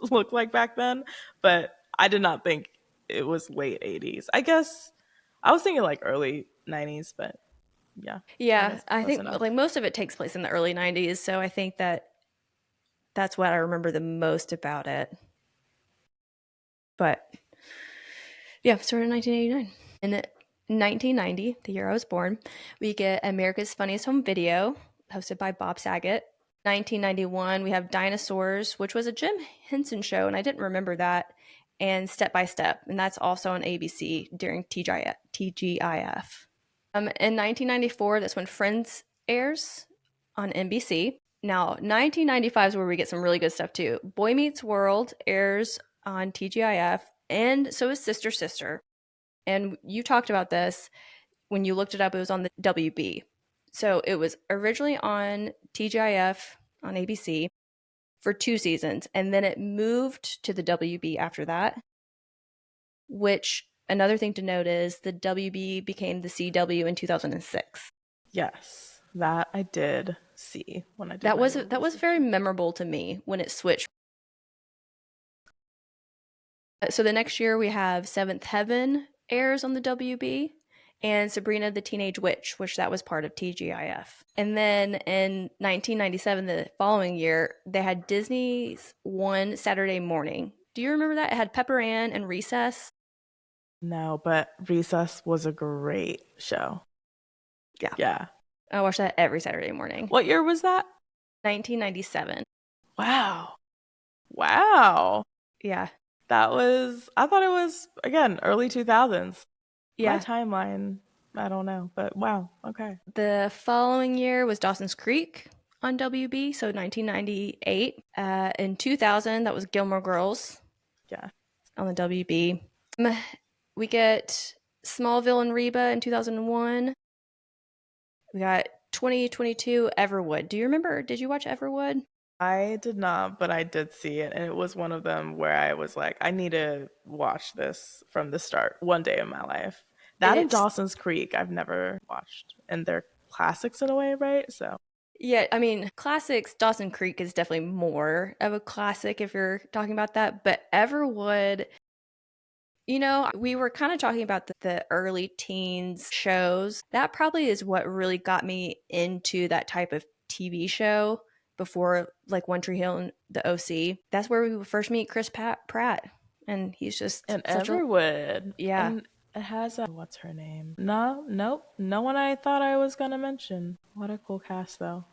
looked like back then, but I did not think it was late 80s. I guess I was thinking like early 90s, but yeah, I yeah, guess I close think enough. like most of it takes place in the early 90s, so I think that's what I remember the most about it. But yeah, started in 1989. In 1990, the year I was born, we get America's Funniest Home Video, hosted by Bob Saget. 1991, we have Dinosaurs, which was a Jim Henson show, and I didn't remember that, and Step by Step, and that's also on ABC during TGIF. In 1994, that's when Friends airs on NBC. Now, 1995 is where we get some really good stuff too. Boy Meets World airs on TGIF, and so is Sister Sister. And you talked about this when you looked it up, it was on the WB. So it was originally on TGIF on ABC for 2 seasons, and then it moved to the WB after that, which another thing to note is the WB became the CW in 2006. Yes, that I did see when I did That my was little that was research. very memorable to me when it switched. So the next year we have Seventh Heaven airs on the WB and Sabrina the Teenage Witch, which that was part of TGIF. And then in 1997, the following year, they had Disney's One Saturday Morning. Do you remember that? It had Pepper Ann and Recess. No, but Recess was a great show. Yeah. Yeah. I watched that every Saturday morning. What year was that? 1997. Wow. Wow. Yeah. That was, I thought it was, again, early 2000s. My Yeah. timeline, I don't know, but wow. Okay. The following year was Dawson's Creek on WB, so 1998. In 2000, that was Gilmore Girls Yeah. on the WB. We get Smallville and Reba in 2001. We got 2022 Everwood. Do you remember? Did you watch Everwood? I did not, but I did see it. And it was one of them where I was like, I need to watch this from the start one day in my life. That and It's Dawson's Creek, I've never watched. And they're classics in a way, right? So, Yeah, I mean, classics, Dawson Creek is definitely more of a classic if you're talking about that. But Everwood, we were kind of talking about the early teens shows. That probably is what really got me into that type of TV show before like One Tree Hill and the OC. That's where we would first meet Chris Pratt. And he's just and such a, Everwood. yeah. And it has a, what's her name? No, nope. No one I thought I was going to mention. What a cool cast, though.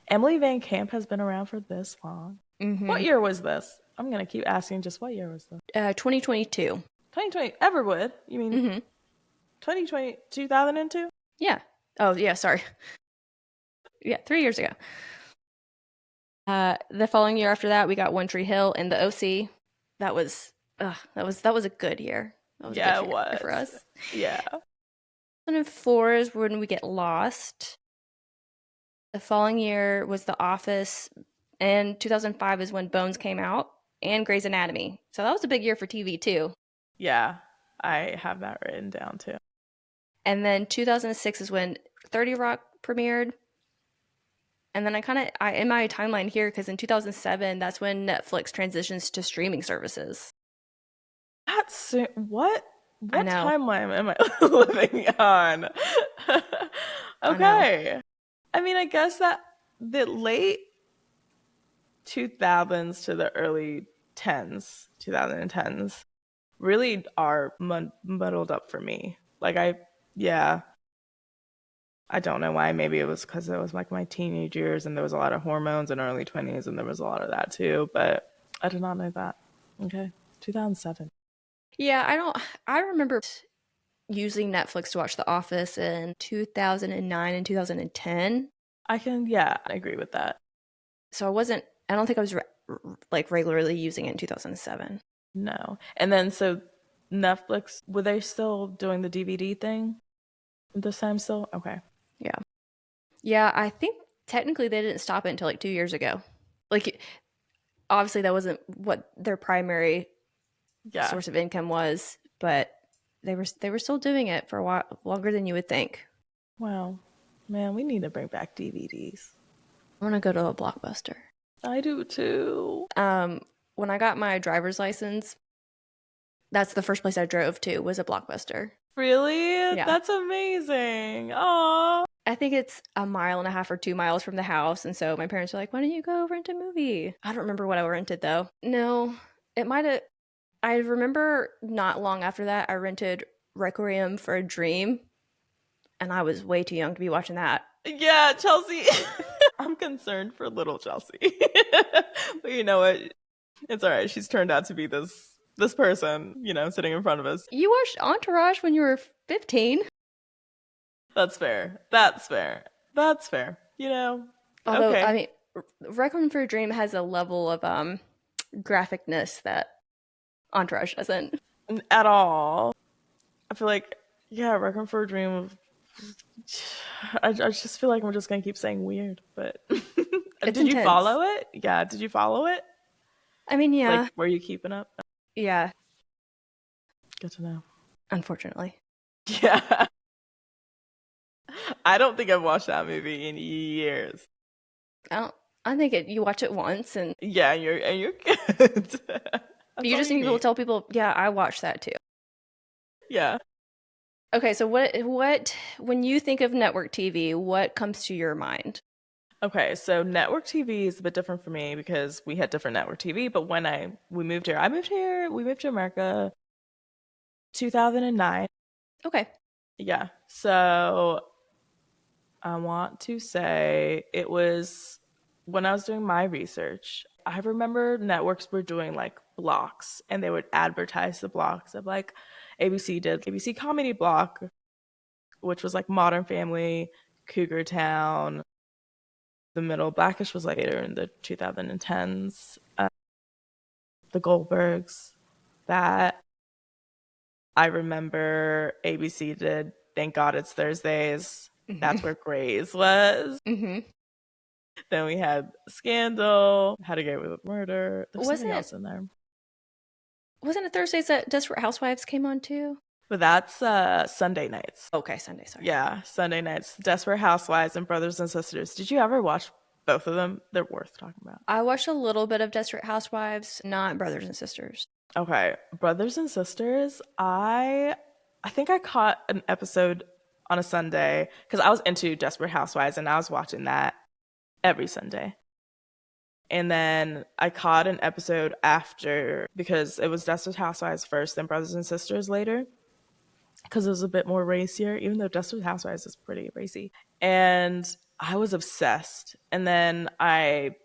Emily Van Camp has been around for this long. Mm-hmm. What year was this? I'm going to keep asking just what year was this? 2022. 2020. Everwood? You mean Mm-hmm. 2020, 2002? Yeah. Oh, yeah, sorry. Yeah, 3 years ago. The following year after that, we got One Tree Hill and the OC. That was that was a good year. That was a Yeah, good it year for was. us. Yeah. 2004 is when we get Lost. The following year was The Office, and 2005 is when Bones came out and Grey's Anatomy. So that was a big year for TV too. Yeah. I have that written down too. And then 2006 is when 30 Rock premiered. And then I in my timeline here because in 2007 that's when Netflix transitions to streaming services. That's what? I What know. timeline am I living on? I know. Okay. I mean, I guess that the late 2000s to the early 2010s, really are muddled up for me. Like, yeah. I don't know why. Maybe it was because it was like my teenage years and there was a lot of hormones in early 20s and there was a lot of that too. But I did not know that. Okay. 2007. Yeah, I remember using Netflix to watch The Office in 2009 and 2010. Yeah, I agree with that. So I don't think I was like regularly using it in 2007. No. And then so Netflix, were they still doing the DVD thing this time still? Okay. Yeah. Yeah, I think technically they didn't stop it until like 2 years ago. Like, obviously, that wasn't what their primary Yeah. source of income was, but they were still doing it for a while longer than you would think. Wow. Man, we need to bring back DVDs. I want to go to a Blockbuster. I do too. When I got my driver's license, that's the first place I drove to was a Blockbuster. Really? Yeah. That's amazing. Oh. I think it's a mile and a half or 2 miles from the house. And so my parents were like, why don't you go rent a movie? I don't remember what I rented though. No, it might have. I remember not long after that, I rented Requiem for a Dream, and I was way too young to be watching that. Yeah, Chelsea. I'm concerned for little Chelsea. But you know what? It's all right. She's turned out to be this person, sitting in front of us. You watched Entourage when you were 15. That's fair. That's fair. That's fair. Although, Okay. I mean, Requiem for a Dream has a level of graphicness that Entourage doesn't. At all. I feel like, yeah, Requiem for a Dream of. I just feel like I'm just gonna keep saying weird, but It's did you intense. follow it? Yeah, did you follow it? I mean, Like, yeah, were you keeping up? yeah, Good to know. unfortunately. Yeah. I don't think I've watched that movie in years. I don't, I think you watch it once and Yeah, you're good. That's you all just you need to need. tell people, yeah, I watched that too. Yeah. Okay, so when you think of network TV, what comes to your mind? Okay, so network TV is a bit different for me because we had different network TV. But when we moved to America 2009. Okay. Yeah. So I want to say it was when I was doing my research. I remember networks were doing like blocks and they would advertise the blocks of like ABC did ABC Comedy Block, which was like Modern Family, Cougar Town, The Middle. Blackish was like later in the 2010s. The Goldbergs. That I remember ABC did Thank God It's Thursdays. Hmm. That's where Grey's was. Hmm. Then we had Scandal, How to Get Away with Murder. There's something Wasn't else in there. wasn't it Thursdays that Desperate Housewives came on too? But that's Sunday nights. Okay, Sunday, sorry. Yeah, Sunday nights. Desperate Housewives and Brothers and Sisters. Did you ever watch both of them? They're worth talking about. I watched a little bit of Desperate Housewives, not Brothers and Sisters. Okay, Brothers and Sisters. I think I caught an episode on a Sunday because I was into Desperate Housewives and I was watching that every Sunday. And then I caught an episode after because it was Desperate Housewives first, then Brothers and Sisters later because it was a bit more racier, even though Desperate Housewives is pretty racy. And I was obsessed. And then I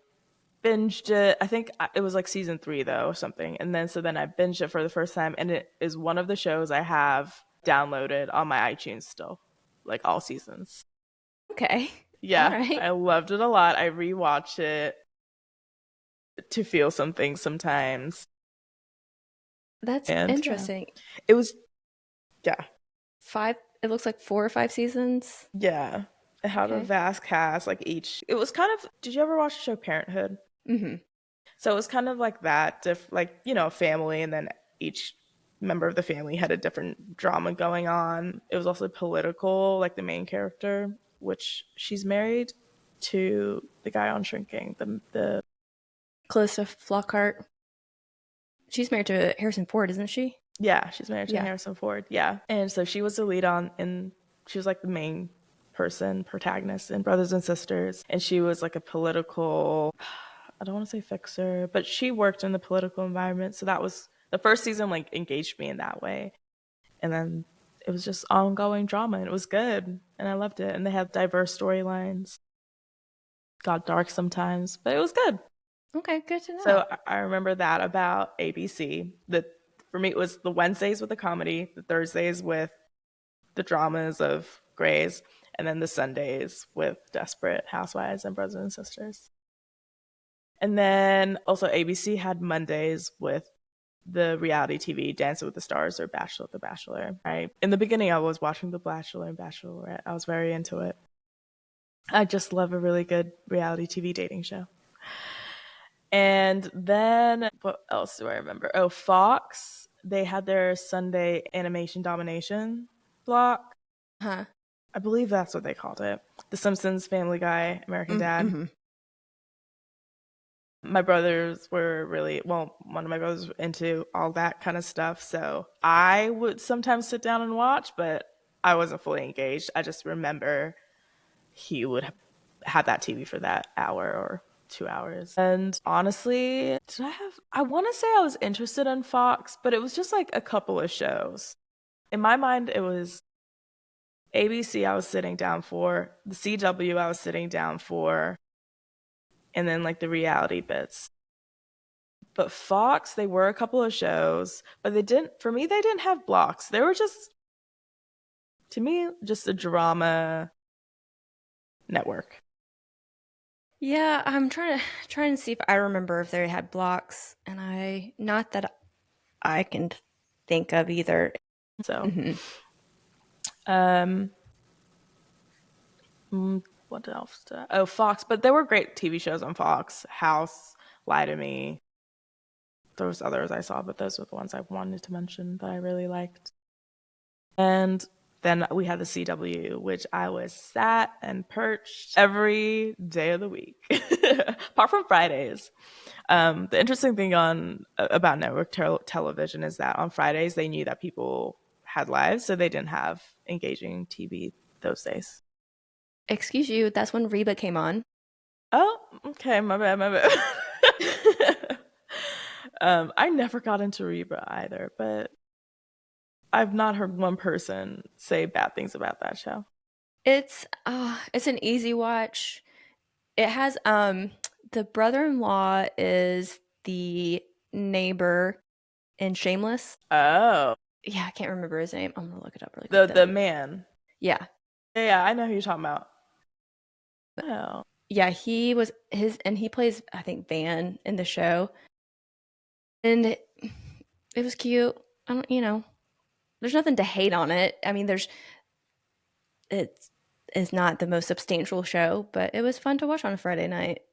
binged it. I think it was like season 3 though or something. And then then I binged it for the first time, and it is one of the shows I have downloaded on my iTunes still, like all seasons. Okay. All Yeah, right. I loved it a lot. I rewatch it to feel something sometimes, That's and yeah, interesting. it was yeah, It looks like 4 or 5 seasons. yeah. It had a Okay. vast cast, like each. It was kind of. Did you ever watch the show Parenthood? Hmm. So it was kind of like that, like family, and then each member of the family had a different drama going on. It was also political, like the main character, which she's married to the guy on Shrinking. The Calista Flockhart. She's married to Harrison Ford, isn't she? Yeah, she's married to Yeah. Harrison Ford. Yeah, and so she was the lead and she was like the main protagonist in Brothers and Sisters, and she was like a political. I don't want to say fixer, but she worked in the political environment. So that was the first season, like engaged me in that way. And then it was just ongoing drama, and it was good, and I loved it. And they had diverse storylines. Got dark sometimes, but it was good. Okay, good to know. So I remember that about ABC. That for me, it was the Wednesdays with the comedy, the Thursdays with the dramas of Grey's, and then the Sundays with Desperate Housewives and Brothers and Sisters. And then also ABC had Mondays with the reality TV Dancing with the Stars or Bachelor the Bachelor. In the beginning, I was watching The Bachelor and Bachelorette. I was very into it. I just love a really good reality TV dating show. And then what else do I remember? Oh, Fox. They had their Sunday animation domination block. Huh. I believe that's what they called it. The Simpsons, Family Guy, American Dad. Mm-hmm. My brothers were really, well, one of my brothers was into all that kind of stuff. So I would sometimes sit down and watch, but I wasn't fully engaged. I just remember he would have that TV for that hour or 2 hours. And honestly, I want to say I was interested in Fox, but it was just like a couple of shows. In my mind, it was ABC I was sitting down for, the CW I was sitting down for, and then like the reality bits. But Fox, they were a couple of shows, but for me, they didn't have blocks. They were just, to me, just a drama network. Yeah, I'm trying to see if I remember if they had blocks, and not that I can think of either. So, Mm-hmm. um, what else? Oh, Fox, but there were great TV shows on Fox. House, Lie to Me. There was others I saw, but those were the ones I wanted to mention that I really liked. And then we had the CW, which I was sat and perched every day of the week, apart from Fridays. The interesting thing about network television is that on Fridays they knew that people had lives, so they didn't have engaging TV those days. Excuse you, that's when Reba came on. Oh, okay, my bad, my bad. I never got into Reba either, but I've not heard one person say bad things about that show. It's an easy watch. It has the brother-in-law is the neighbor in Shameless. Oh, Yeah, I can't remember his name. I'm gonna look it up really quick the though. man. Yeah. Yeah, I know who you're talking about. Oh, Yeah, he plays I think Van in the show. And it was cute. I don't, there's nothing to hate on it. I mean, it's not the most substantial show, but it was fun to watch on a Friday night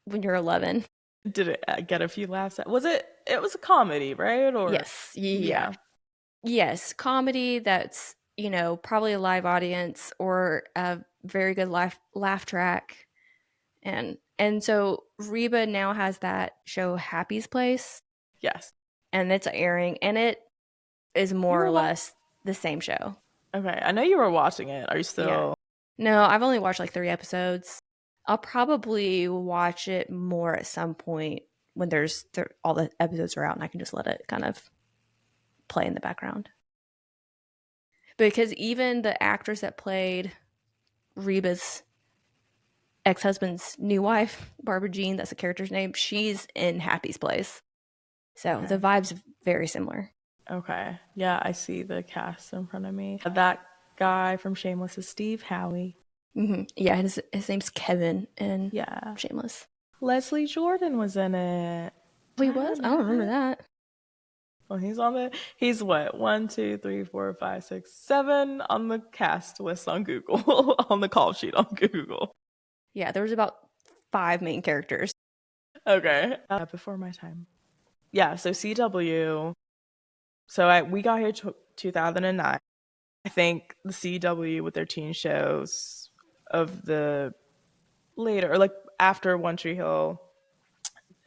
when you're 11. did it get a few laughs? Was it? It was a comedy, right? Or Yes. Yeah. yeah, Yes, comedy that's, probably a live audience or a very good laugh track. And so Reba now has that show Happy's Place, yes. and it's airing, and it is You more were or less the same show. okay. I know you were watching it. Are you Yeah. still? No, I've only watched like 3 episodes. I'll probably watch it more at some point when all the episodes are out and I can just let it kind of play in the background. Because even the actress that played Reba's ex-husband's new wife, Barbara Jean, that's the character's name, she's in Happy's Place. So Okay. the vibe's very similar. Okay. Yeah, I see the cast in front of me. That guy from Shameless is Steve Howie. Mm-hmm. Yeah, his name's Kevin in Yeah. Shameless. Leslie Jordan was in it. Oh, he was? I don't remember that. Well, he's what? 1, 2, 3, 4, 5, 6, 7 on the cast list on Google, on the call sheet on Google. Yeah, there was about 5 main characters. Okay. Before my time. Yeah, so CW. So we got here 2009. I think the CW with their teen shows of the later, or like after One Tree Hill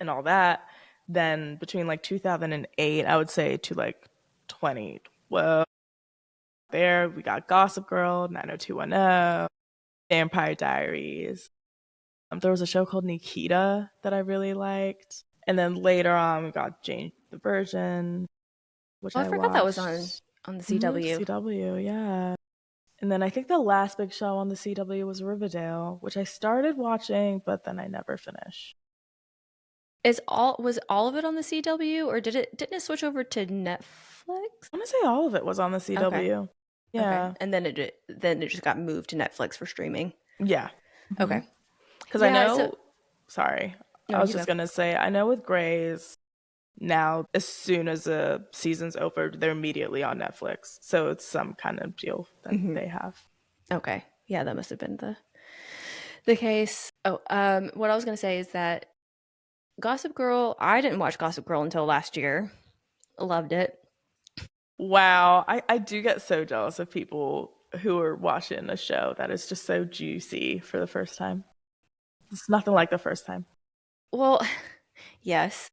and all that, then between like 2008, I would say to like 2012, there we got Gossip Girl, 90210, Vampire Diaries. There was a show called Nikita that I really liked. And then later on, we got Jane the Virgin, which Oh, I I forgot that was watched. on the CW. CW, yeah. And then I think the last big show on the CW was Riverdale, which I started watching, but then I never finished. Was all of it on the CW, or didn't it switch over to Netflix? I want to say all of it was on the Okay. CW. Okay. Yeah. And then it just got moved to Netflix for streaming. Yeah. Okay. Because I Yeah, so know, sorry, no, I was you just go. going to say, I know with Grey's, now as soon as the season's over, they're immediately on Netflix. So it's some kind of deal that Mhm. they have. Okay. Yeah, that must have been the case. Oh, what I was gonna say is that Gossip Girl, I didn't watch Gossip Girl until last year. Loved it. Wow. I do get so jealous of people who are watching a show that is just so juicy for the first time. It's nothing like the first time. Well, yes.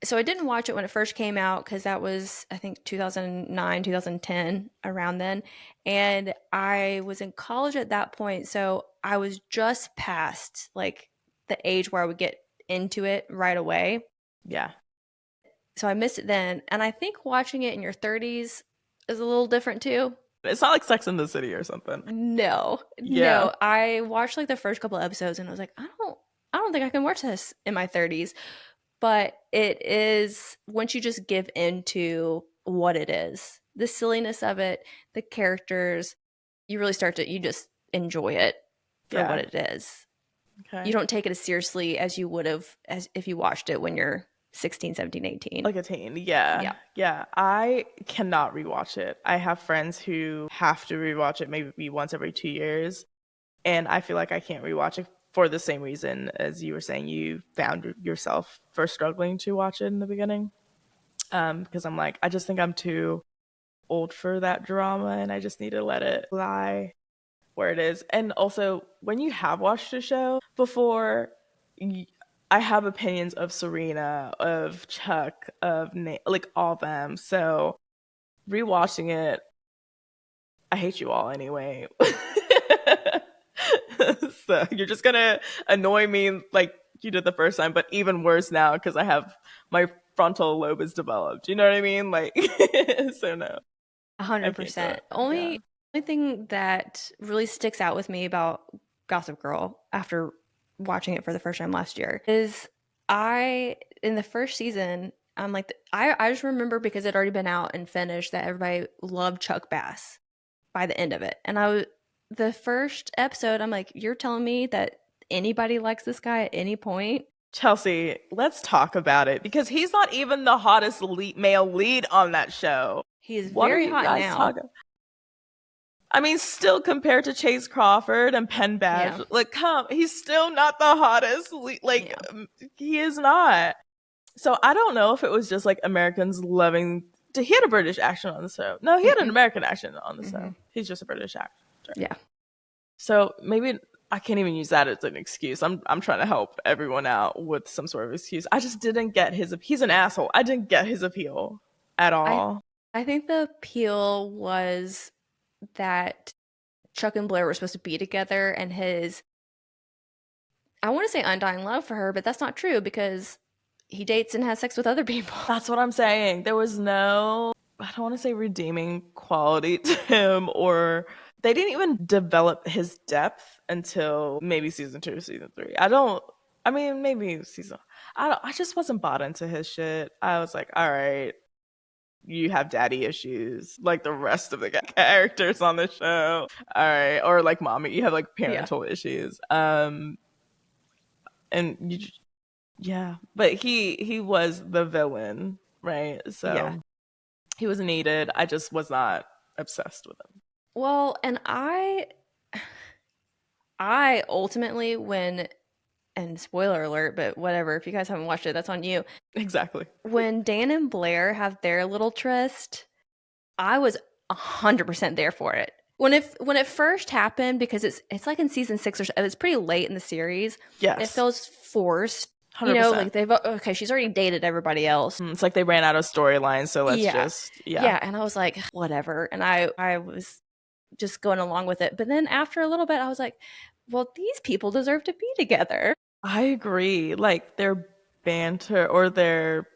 So I didn't watch it when it first came out because that was, I think, 2009, 2010, around then. And I was in college at that point. So I was just past like the age where I would get into it right away. Yeah. So I missed it then. And I think watching it in your 30s is a little different too. It's not like Sex in the City or something. No, Yeah. no. I watched like the first couple episodes and I was like, I don't think I can watch this in my 30s. But it is once you just give into what it is, the silliness of it, the characters, you really start to you just enjoy it for what Yeah. it is. You Okay. don't take it as seriously as you would have as if you watched it when you're 16, 17, 18. Like a teen. Yeah. Yeah. Yeah. I cannot rewatch it. I have friends who have to rewatch it maybe once every 2 years. And I feel like I can't rewatch it for the same reason as you were saying you found yourself first struggling to watch it in the beginning. Because I'm like, I just think I'm too old for that drama and I just need to let it lie where it is. And also, when you have watched a show before, I have opinions of Serena, of Chuck, of like all of them. So rewatching it, I hate you all anyway. So you're just gonna annoy me like you did the first time, but even worse now because I have my frontal lobe is developed. You know what I mean? Like, so no, I can't do 100%. it. Yeah. Only thing that really sticks out with me about Gossip Girl after watching it for the first time last year is I in the first season I'm like I just remember because it had already been out and finished that everybody loved Chuck Bass by the end of it. And the first episode I'm like you're telling me that anybody likes this guy at any point? Chelsea, let's talk about it because he's not even the hottest male lead on that show. He is What are very you hot guys now. talking? I mean, still compared to Chase Crawford and Penn Badge, Yeah. like, come, he's still not the hottest. Like, Yeah. he is not. So I don't know if it was just like Americans loving. He had a British accent on the show. No, he had an Mm-mm. American accent on the Mm-hmm. show. He's just a British actor. Yeah. So maybe I can't even use that as an excuse. I'm trying to help everyone out with some sort of excuse. I just didn't get his. He's an asshole. I didn't get his appeal at I all. I think the appeal was that Chuck and Blair were supposed to be together and his I want to say undying love for her, but that's not true because he dates and has sex with other people. That's what I'm saying. There was no, I don't want to say redeeming quality to him, or they didn't even develop his depth until maybe season 2 or season 3. I mean, maybe I just wasn't bought into his shit. I was like, all right, you have daddy issues like the rest of the characters on the show. All right. Or like mommy, you have like Yeah. parental issues. And yeah, but he was the villain, right? So Yeah. he was needed. I just was not obsessed with him. Well, and I ultimately when and spoiler alert, but whatever, if you guys haven't watched it, that's on you. Exactly. When Dan and Blair have their little tryst, I was 100% there for it. When it first happened, because it's like in season 6 or so, it's pretty late in the series. It Yes. feels forced. 100%. Like they've okay, she's already dated everybody else. It's like they ran out of storylines, so let's Yeah. just Yeah, and I was like, whatever. And I was just going along with it. But then after a little bit, I was like, well, these people deserve to be together. I agree. Like their banter or their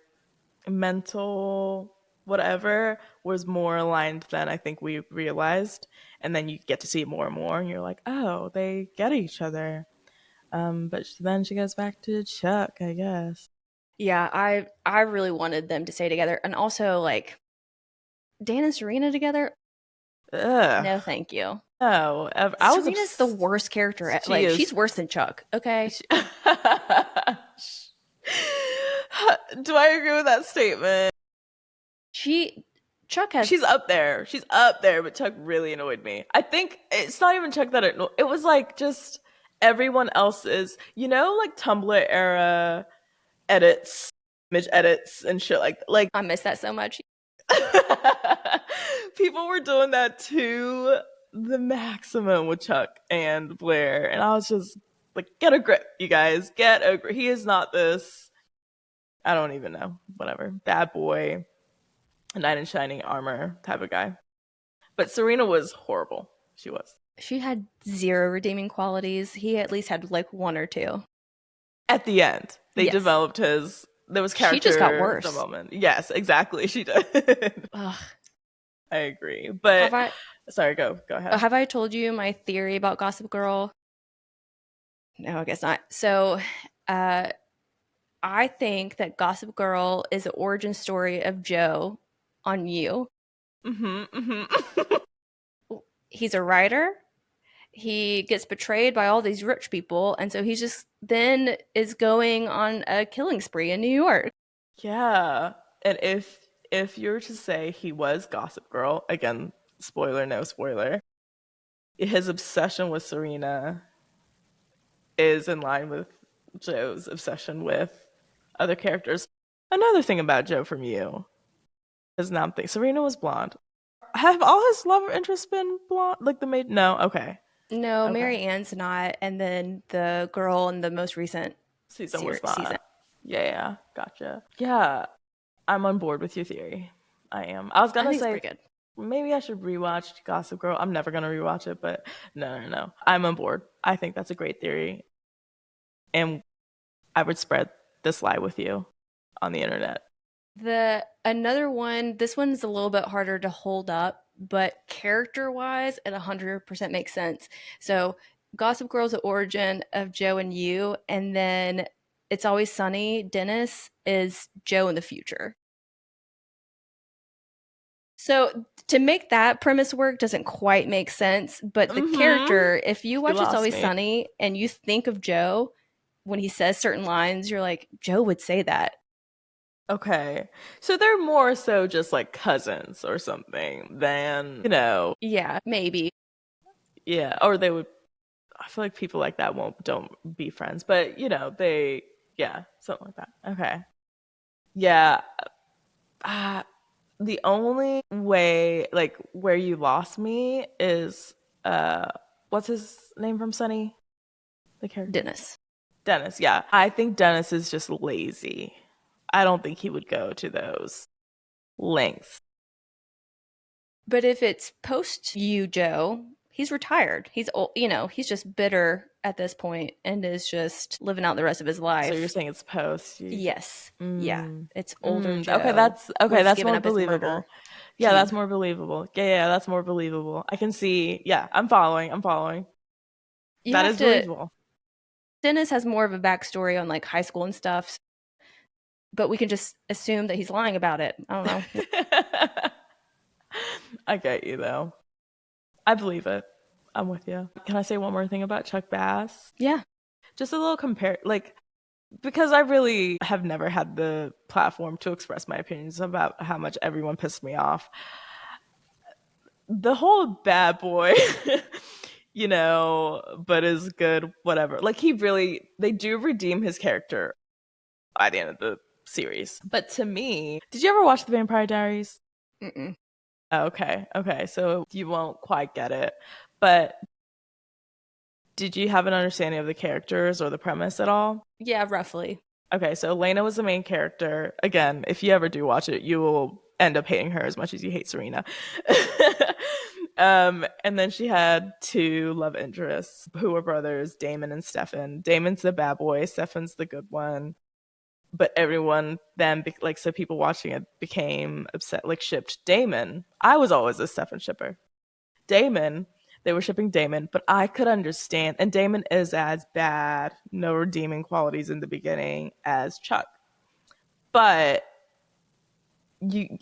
mental whatever was more aligned than I think we realized. And then you get to see it more and more, and you're like, oh, they get each other. But then she goes back to Chuck, I guess. Yeah, I really wanted them to stay together. And also like Dan and Serena together? Ugh. No, thank you. No, I was Serena's the worst character. She Like is. she's worse than Chuck, okay? She- Do I agree with that statement? She Chuck has She's up there. She's up there, but Chuck really annoyed me. I think it's not even Chuck that it was like just everyone else's, like Tumblr era edits, image edits and shit like I miss that so much. people were doing that to the maximum with Chuck and Blair, and I was just like, get a grip, you guys, get a grip. He is not this. I don't even know. Whatever, bad boy, knight in shining armor type of guy. But Serena was horrible. She was. She had zero redeeming qualities. He at least had like one or two. At the end, they Yes. developed his. There was character She just got worse. development. Yes, exactly. She did. Ugh. I agree. But sorry, go ahead. Have I told you my theory about Gossip Girl? No, I guess not. So, I think that Gossip Girl is the origin story of Joe on You. He's a writer. He gets betrayed by all these rich people, and so he just then is going on a killing spree in New York. Yeah. And if you were to say he was Gossip Girl, again, spoiler, no spoiler, his obsession with Serena is in line with Joe's obsession with other characters. Another thing about Joe from You is now I'm thinking Serena was blonde. Have all his love interests been blonde? Like the maid? No, okay. No, Okay. Mary Ann's not, and then the girl in the most recent season was not. Yeah, gotcha. Yeah, I'm on board with your theory. I am. I was gonna think it's say pretty good. maybe I should rewatch Gossip Girl. I'm never gonna rewatch it, but no. I'm on board. I think that's a great theory, and I would spread this lie with you on the internet. Another one, this one's a little bit harder to hold up, but character-wise, it 100% makes sense. So, Gossip Girl's the origin of Joe and You, and then It's Always Sunny, Dennis is Joe in the future. So to make that premise work doesn't quite make sense, but the character, if you watch It's Always Sunny and you think of Joe, when he says certain lines, you're like, Joe would say that. Okay. So they're more so just like cousins or something than, Yeah, maybe. Yeah, or they would I feel like people like that don't be friends, but something like that. Okay. Yeah. The only way, like, where you lost me is what's his name from Sunny? The character Dennis, yeah. I think Dennis is just lazy. I don't think he would go to those lengths. But if it's post You, Joe, he's retired. He's old, he's just bitter at this point and is just living out the rest of his life. So you're saying it's post? Yes. Yeah. It's older Joe. Okay, that's more believable. Yeah, that's more believable. Yeah, that's more believable. I can see. Yeah, I'm following. That is believable. Dennis has more of a backstory on like high school and stuff, but we can just assume that he's lying about it. I don't know. I get you though. I believe it. I'm with you. Can I say one more thing about Chuck Bass? Yeah. Just a little because I really have never had the platform to express my opinions about how much everyone pissed me off. The whole bad boy, but is good, whatever. Like they do redeem his character by the end of the series. But to me, did you ever watch The Vampire Diaries? Mm-mm. Okay, so you won't quite get it. But did you have an understanding of the characters or the premise at all? Yeah, roughly. Okay, so Elena was the main character. Again, if you ever do watch it, you will end up hating her as much as you hate Serena. And then she had two love interests who were brothers, Damon and Stefan. Damon's the bad boy, Stefan's the good one. but everyone then so people watching it became upset, like shipped Damon. I was always a Stefan shipper. Damon, they were shipping Damon, but I could understand, and Damon is as bad, no redeeming qualities in the beginning as Chuck, but you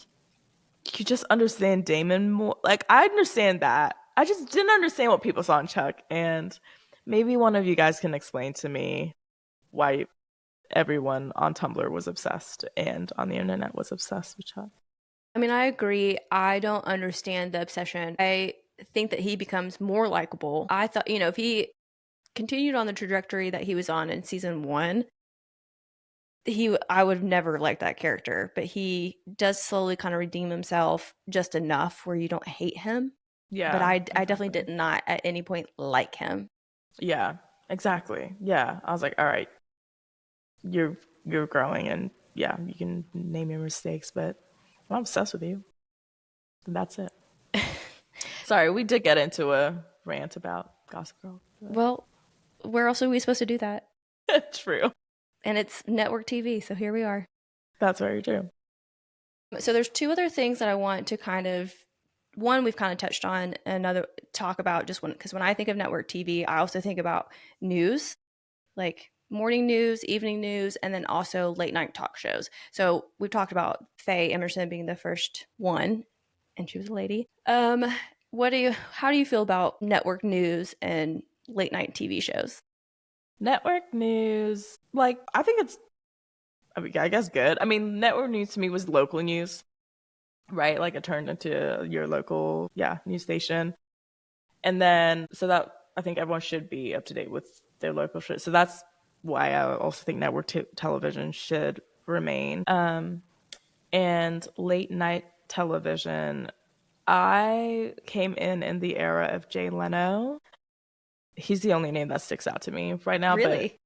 just understand Damon more. Like, I understand that. I just didn't understand what people saw in Chuck, and maybe one of you guys can explain to me why everyone on Tumblr was obsessed and on the internet was obsessed with Chuck. I mean, I agree. I don't understand the obsession. I think that he becomes more likable. I thought, if he continued on the trajectory that he was on in season 1, I would have never liked that character, but he does slowly kind of redeem himself just enough where you don't hate him. Yeah, But I exactly. definitely did not at any point like him. Yeah, exactly. Yeah, I was like, all right, you're growing, and yeah, you can name your mistakes, but I'm obsessed with you. And that's it. Sorry, we did get into a rant about Gossip Girl. Well, where else are we supposed to do that? True. And it's network TV, so here we are. That's very true. So there's 2 other things that I want to one we've kind of touched on, another talk about just because when I think of network TV, I also think about news, like morning news, evening news, and then also late night talk shows. So we've talked about Faye Emerson being the first one, and she was a lady. How do you feel about network news and late night TV shows? Network news, like, I think it's, I guess good. I mean, network news to me was local news, right? Like, it turned into your local, news station. And then, so that, I think everyone should be up to date with their local shit. So that's why I also think network television should remain. And late night television, I came in the era of Jay Leno. He's the only name that sticks out to me right now. Really?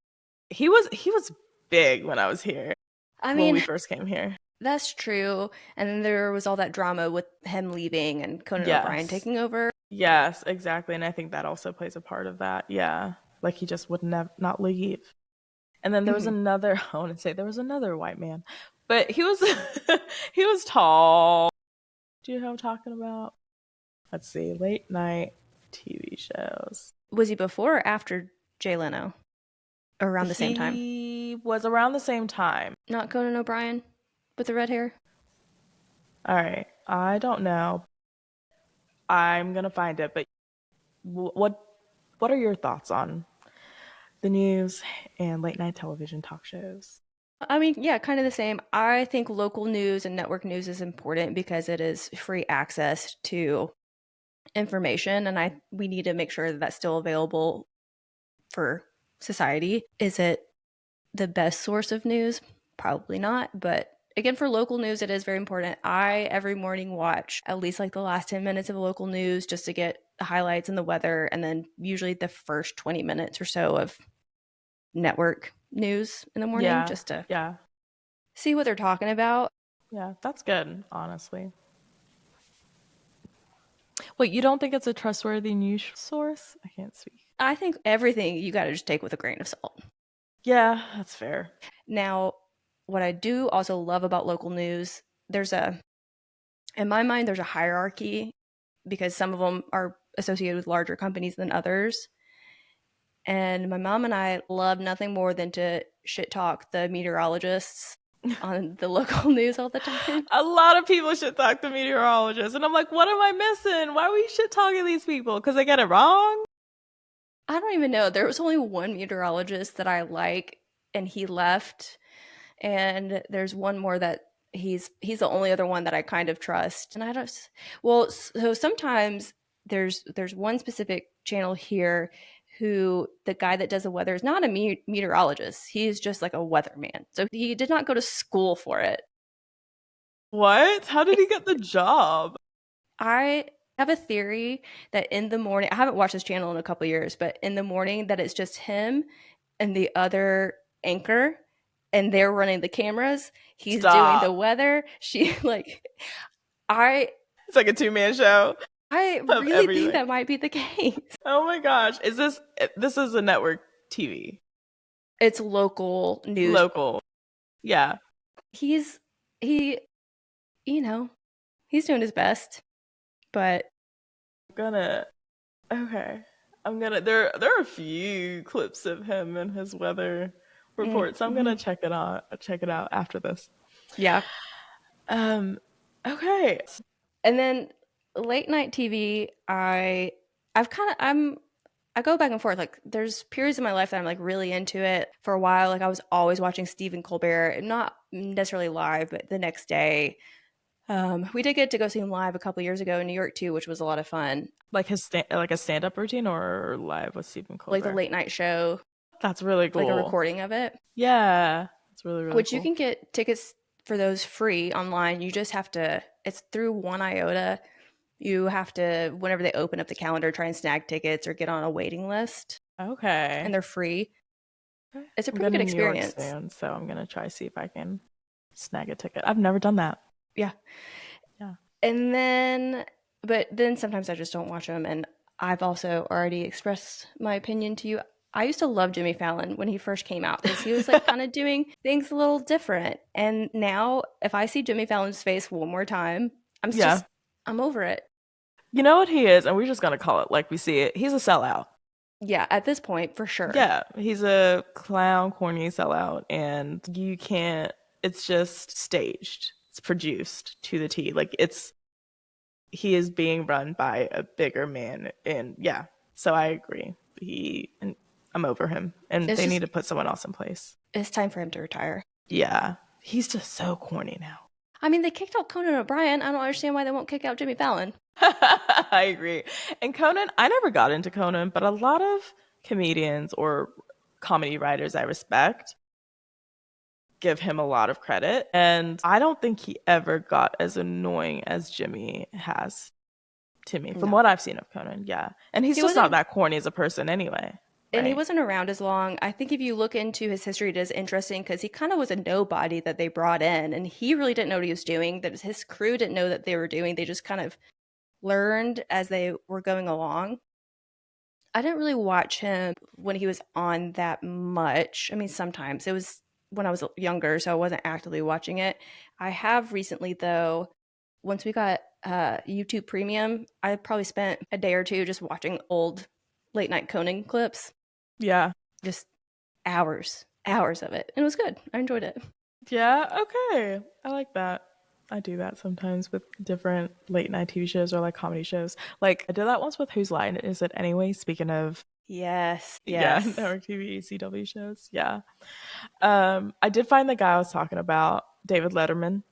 But he was big when I was here. I When we mean, first came here. that's true. And then there was all that drama with him leaving and Conan O'Brien Yes. taking over. Yes, exactly. And I think that also plays a part of that. Yeah. Like, he just would not leave. And then there was another, I want to say there was another white man, but he was he was tall. Do you know what I'm talking about? Let's see, late night TV shows. Was he before or after Jay Leno? Around the same time? He was around the same time. Not Conan O'Brien with the red hair? All right, I don't know. I'm gonna find it, but what are your thoughts on the news and late night television talk shows? I mean, yeah, kind of the same. I think local news and network news is important because it is free access to information, and we need to make sure that that's still available for society. Is it the best source of news? Probably not, but again, for local news, it is very important. I every morning watch at least like the last 10 minutes of local news just to get the highlights and the weather, and then usually the first 20 minutes or so of network news in the morning just to see what they're talking about. Yeah, that's good, honestly. Wait, you don't think it's a trustworthy news source? I can't speak. I think everything you got to just take with a grain of salt. Yeah, that's fair. Now, what I do also love about local news, in my mind, there's a hierarchy because some of them are associated with larger companies than others. And my mom and I love nothing more than to shit talk the meteorologists on the local news all the time. A lot of people shit talk the meteorologists, and I'm like, what am I missing? Why are we shit talking these people? Because they get it wrong? I don't even know. There was only one meteorologist that I like, and he left. And there's one more that he's the only other one that I kind of trust. And I don't. Well, so sometimes there's one specific channel here who the guy that does the weather is not a meteorologist. He's just like a weatherman. So he did not go to school for it. What? How did he get the job? I have a theory that in the morning, I haven't watched this channel in a couple years, but in the morning that it's just him and the other anchor, and they're running the cameras. He's doing the weather. It's like a 2-man show. I really think that might be the case. Oh my gosh. This is a network TV? It's local news. Local. Yeah. He you know, he's doing his best, but Gonna Okay. I'm gonna there are a few clips of him and his weather reports. I'm gonna mhm. check it out after this. Yeah. Um okay. And then late night TV, I've kind of I go back and forth. Like there's periods in my life that I'm like really into it. For a while, like I was always watching Stephen Colbert, not necessarily live, but the next day. We did get to go see him live a couple years ago in New York too, which was a lot of fun. Like like a stand-up routine or live with Stephen Like the Colbert. late night show, That's really like a cool. recording of it, Yeah. That's really, really which you cool. can get tickets for those free online. You just have to, it's through One Iota. You have to, whenever they open up the calendar, try and snag tickets or get on a waiting list, and Okay. they're free. Okay. It's a I'm pretty going good to New York experience. soon, so I'm gonna try see if I can snag a ticket. I've never done that. Yeah. Yeah. And then, but then sometimes I just don't watch them. And I've also already expressed my opinion to you. I used to love Jimmy Fallon when he first came out because he was like kind of doing things a little different. And now, if I see Jimmy Fallon's face one more time, Yeah. I'm over it. You know what he is, and we're just gonna call it like we see it. He's a sellout. Yeah, at this point, for sure. Yeah, he's a clown, corny sellout, and you can't. It's just staged. It's produced to the T. Like it's he is being run by a bigger man, and yeah. So I agree. And I'm over him, and It's they need just, to put someone else in place. it's time for him to retire. Yeah, he's just so corny now. I mean, they kicked out Conan O'Brien. I don't understand why they won't kick out Jimmy Fallon. I agree. And Conan, I never got into Conan, but a lot of comedians or comedy writers I respect give him a lot of credit. And I don't think he ever got as annoying as Jimmy has to me, from No. what I've seen of Conan. Yeah. And he's He just not wasn't that corny as a person anyway. and he Right. wasn't around as long. I think if you look into his history, it is interesting because he kind of was a nobody that they brought in, and he really didn't know what he was doing. That his crew didn't know that they were doing. They just kind of learned as they were going along. I didn't really watch him when he was on that much. I mean, sometimes it was when I was younger, so I wasn't actively watching it. I have recently, though, once we got YouTube Premium, I probably spent a day or two just watching old late night Conan clips. Yeah. Just hours of it. And it was good. I enjoyed it. Yeah. Okay. I like that. I do that sometimes with different late night TV shows or like comedy shows. Like I did that once with Whose Line Is It Anyway? Speaking of Yes, yeah, yes. network TV, CW shows. Yeah. I did find the guy I was talking about, David Letterman.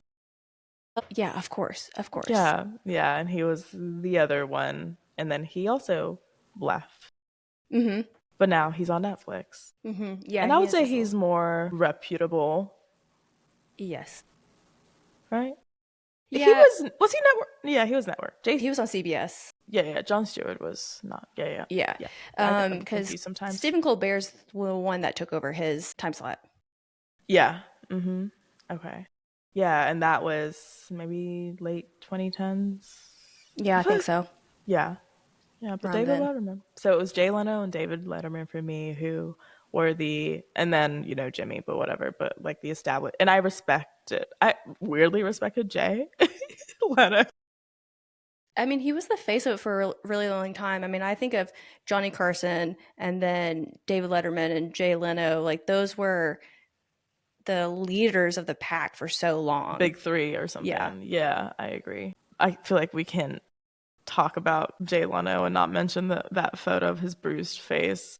Yeah, of course. Of course. Yeah, yeah, and he was the other one, and then he also left, Mhm. but now he's on Netflix, Mhm. Yeah, and I he would has say his he's little. more reputable, Yes. right? He Yeah, was he network? Yeah, he was network. he Jason, was on CBS. yeah, yeah. John Stewart was not. Yeah, yeah, Yeah. yeah. I get them Cuz confused sometimes. Stephen Colbert's the one that took over his time slot. Yeah. Mm-hmm. Okay. Yeah, and that was maybe late 2010s. Yeah, I I feel think like, so. yeah, yeah, but Around David then. Letterman. So it was Jay Leno and David Letterman for me who were and then, Jimmy, but whatever, but like the established, and I respected, I weirdly respected Jay Leno. I mean, he was the face of it for a really long time. I mean, I think of Johnny Carson and then David Letterman and Jay Leno. Like those were the leaders of the pack for so long. Big three or Yeah. something. Yeah, I agree. I feel like we can talk about Jay Leno and not mention that photo of his bruised face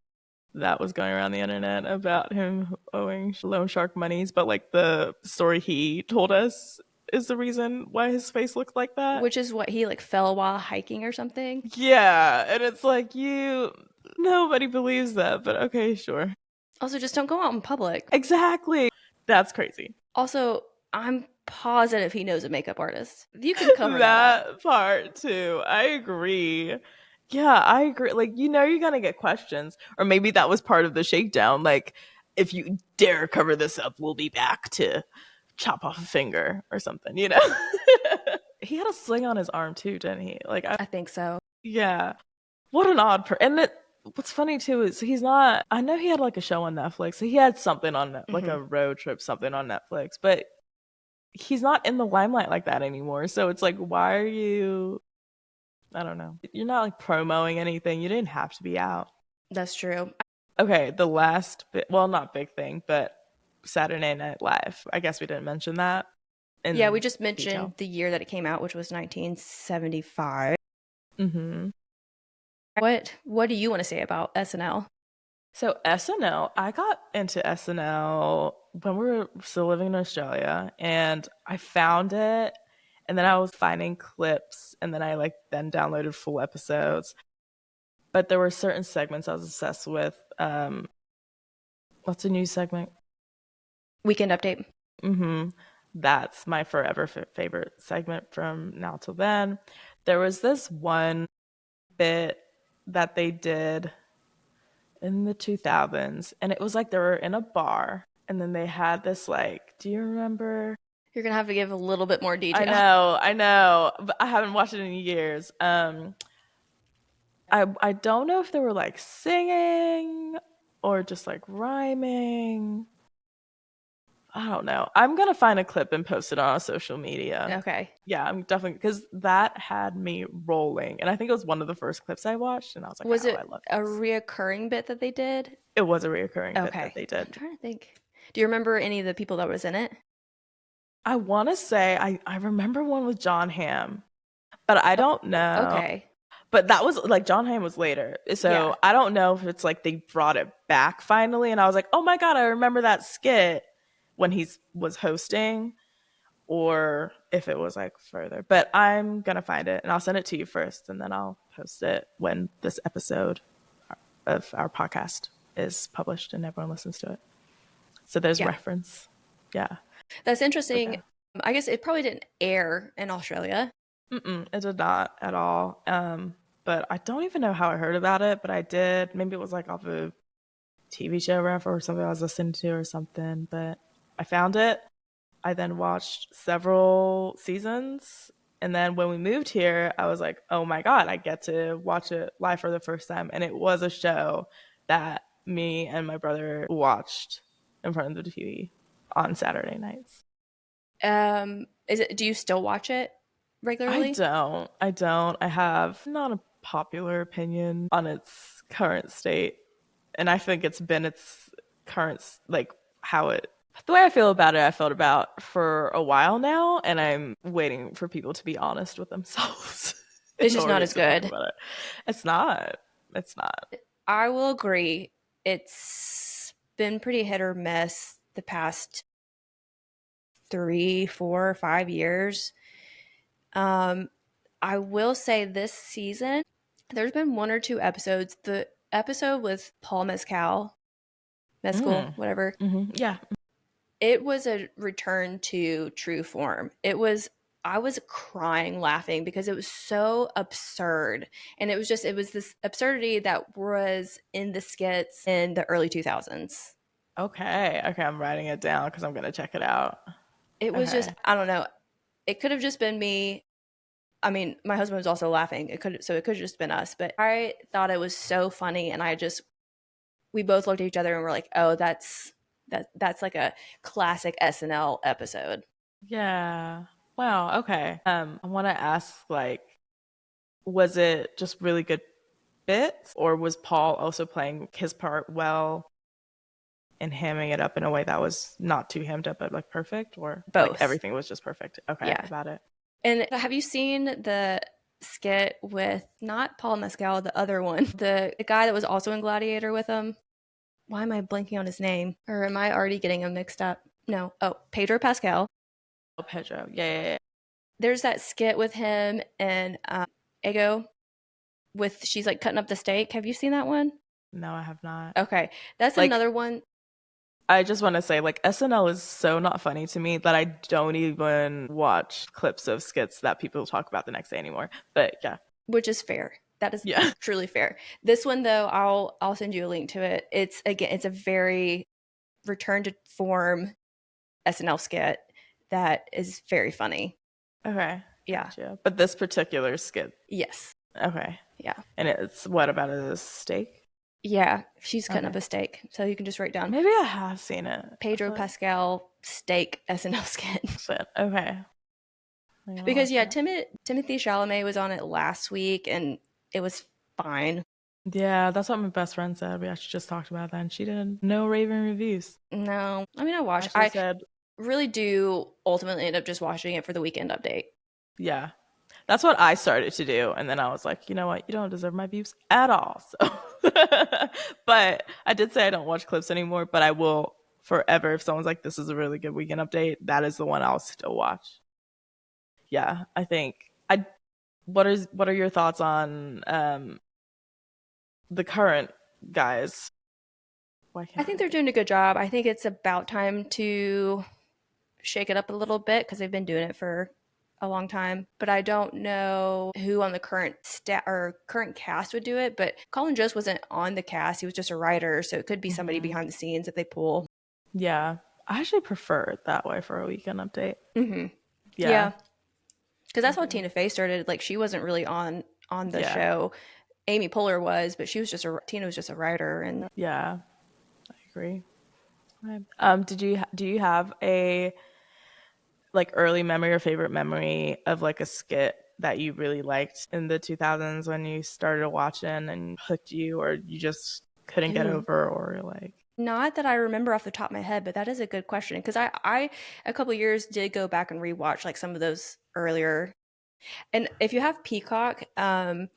that was going around the internet about him owing loan shark monies, but like the story he told us is the reason why his face looked like that. Which is what he like fell while hiking or something. Yeah, and it's like nobody believes that, but okay, sure. Also, just don't go out in public. Exactly. That's crazy. Also, I'm positive he knows a makeup artist. You can cover that up. That part too. I agree. Yeah, I agree. Like, you're gonna get questions. Or maybe that was part of the shakedown. Like, if you dare cover this up, we'll be back to chop off a finger or something. He had a sling on his arm too, didn't he? Like, I think so. yeah. What an odd and what's funny too is he's not. I know he had like a show on Netflix. He had something on like Mm-hmm. a road trip, something on Netflix, but he's not in the limelight like that anymore. So it's like, why are you? I don't know. You're not like promoting anything. You didn't have to be out. That's true. Okay, the last bit, well, not big thing, but Saturday Night Live. I guess we didn't mention that Yeah, we in just mentioned detail. the year that it came out, which was 1975. Mm-hmm. What do you want to say about SNL? So SNL, I got into SNL when we were still living in Australia, and I found it, and then I was finding clips, and then I like then downloaded full episodes. But there were certain segments I was obsessed with. What's a new segment? Weekend Update. Mm-hmm. That's my forever favorite segment from now till then. There was this one bit that they did in the 2000s, and it was like they were in a bar, and then they had this like, do you remember? You're gonna have to give a little bit more detail. I know, but I haven't watched it in years. I don't know if they were like singing or just like rhyming. I don't know. I'm gonna find a clip and post it on our social media. Okay. Yeah, I'm definitely because that had me rolling, and I think it was one of the first clips I watched, and I was like, Was "Oh, I it love a this." reoccurring bit that they did? It was a reoccurring bit that Okay. they I'm did. trying to think. Do you remember any of the people that was in it? I want to say I remember one with John Hamm, but I don't Oh, know. okay. But that was like John Hamm was later, Yeah. so I don't know if it's like they brought it back finally, and I was like, "Oh my god, I remember that skit when he was hosting." Or if it was like further. But I'm gonna find it and I'll send it to you first, and then I'll post it when this episode of our podcast is published and everyone listens to it. So there's Yeah. reference. Yeah. That's But interesting. yeah. I guess it probably didn't air in Australia. It did not at all. But I don't even know how I heard about it, but I did. Maybe it was like off a TV show or something I was listening to or something. But I found it. I then watched several seasons. And then when we moved here, I was like, oh my God, I get to watch it live for the first time. And it was a show that me and my brother watched in front of the TV on Saturday nights. Is it do you still watch it I regularly? don't. I don't. I have not a popular opinion on its current state. And I think it's been its current, like how it the way I feel about it, I felt about for a while now, and I'm waiting for people to be honest with themselves It's in just not order as to talk good. about it. It's not. It's not. I will agree. It's been pretty hit or miss the past 3, 4, 5 years. Um, I will say this season, there's been one or two episodes. The episode with Paul Mescal, Mm. whatever, Yeah. it was a return to true form. I was crying laughing because it was so absurd. And it was this absurdity that was in the skits in the early 2000s. Okay. Okay. I'm writing it down because I'm gonna check it out. It was just, Okay. I don't know. It could have just been me. I mean, my husband was also laughing. It could have just been us, but I thought it was so funny. And we both looked at each other and were like, oh, that's like a classic SNL episode. Yeah. Wow. Okay. I want to ask, like, was it just really good bits, or was Paul also playing his part well and hamming it up in a way that was not too hammed up but like perfect, or like Both. everything was just perfect? Okay, Yeah. about it. And have you seen the skit with not Paul Mescal, the other one, the guy that was also in Gladiator with him? Why am I blanking on his name? Or am I already getting him mixed up? No. Oh, Pedro Pascal. Oh, Pedro. Yeah, yeah, yeah. There's that skit with him and Ego with she's like cutting up the steak. Have you seen that one? No, I have not. Okay. That's Like, another one. I just want to say, like, SNL is so not funny to me that I don't even watch clips of skits that people talk about the next day anymore. But yeah, Which is fair. That is yeah. truly fair. This one though, I'll send you a link to it. It's a very return to form SNL skit that is very funny. Okay, Yeah. gotcha. But this particular skit, Yes. okay. Yeah. And it's what about a steak? Yeah, she's cutting up Okay. a steak, so you can just write down Maybe I have seen it. Pedro But Pascal steak SNL skit. shit. Okay. I'm gonna Because watch yeah, that. Timothy Chalamet was on it last week, and it was fine. Yeah, that's what my best friend said. We actually just talked about that, and she did no raving reviews. No, I mean I watched. Actually I said, really do ultimately end up just watching it for the weekend update. yeah. That's what I started to do. And then I was like, you know what? You don't deserve my views at all. So, but I did say I don't watch clips anymore, but I will forever. If someone's like, this is a really good weekend update, that is the one I'll still watch. Yeah, I think I. What are your thoughts on the current guys? Why I can't think I they're think? doing a good job. I think it's about time to shake it up a little bit because they've been doing it for a long time. But I don't know who on the current current cast would do it. But Colin Jost wasn't on the cast; he was just a writer, so it could be somebody Hmm. behind the scenes that they pull. Yeah, I actually prefer it that way for a weekend update. Hmm. Yeah, Yeah, because I that's how agree. Tina Fey started. Like she wasn't really on the Yeah, show. Amy Poehler was, but she was just a Tina was just a writer. And yeah, I agree. Okay. Do you have a like early memory or favorite memory of like a skit that you really liked in the 2000s when you started watching and hooked you, or you just couldn't get ooh, over, or like, not that I remember off the top of my head, but that is a good question because I a couple years did go back and rewatch like some of those earlier. And if you have Peacock, on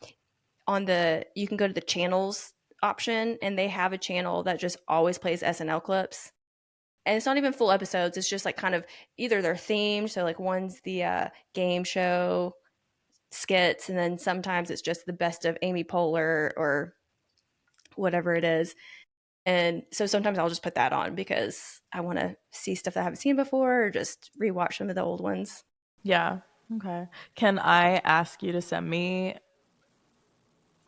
the you can go to the channels option, and they have a channel that just always plays SNL clips. And it's not even full episodes. It's just like kind of either they're themed, so like one's the game show skits, and then sometimes it's just the best of Amy Poehler or whatever it is. And so sometimes I'll just put that on because I want to see stuff that I haven't seen before or just rewatch some of the old ones. yeah, okay. Can I ask you to send me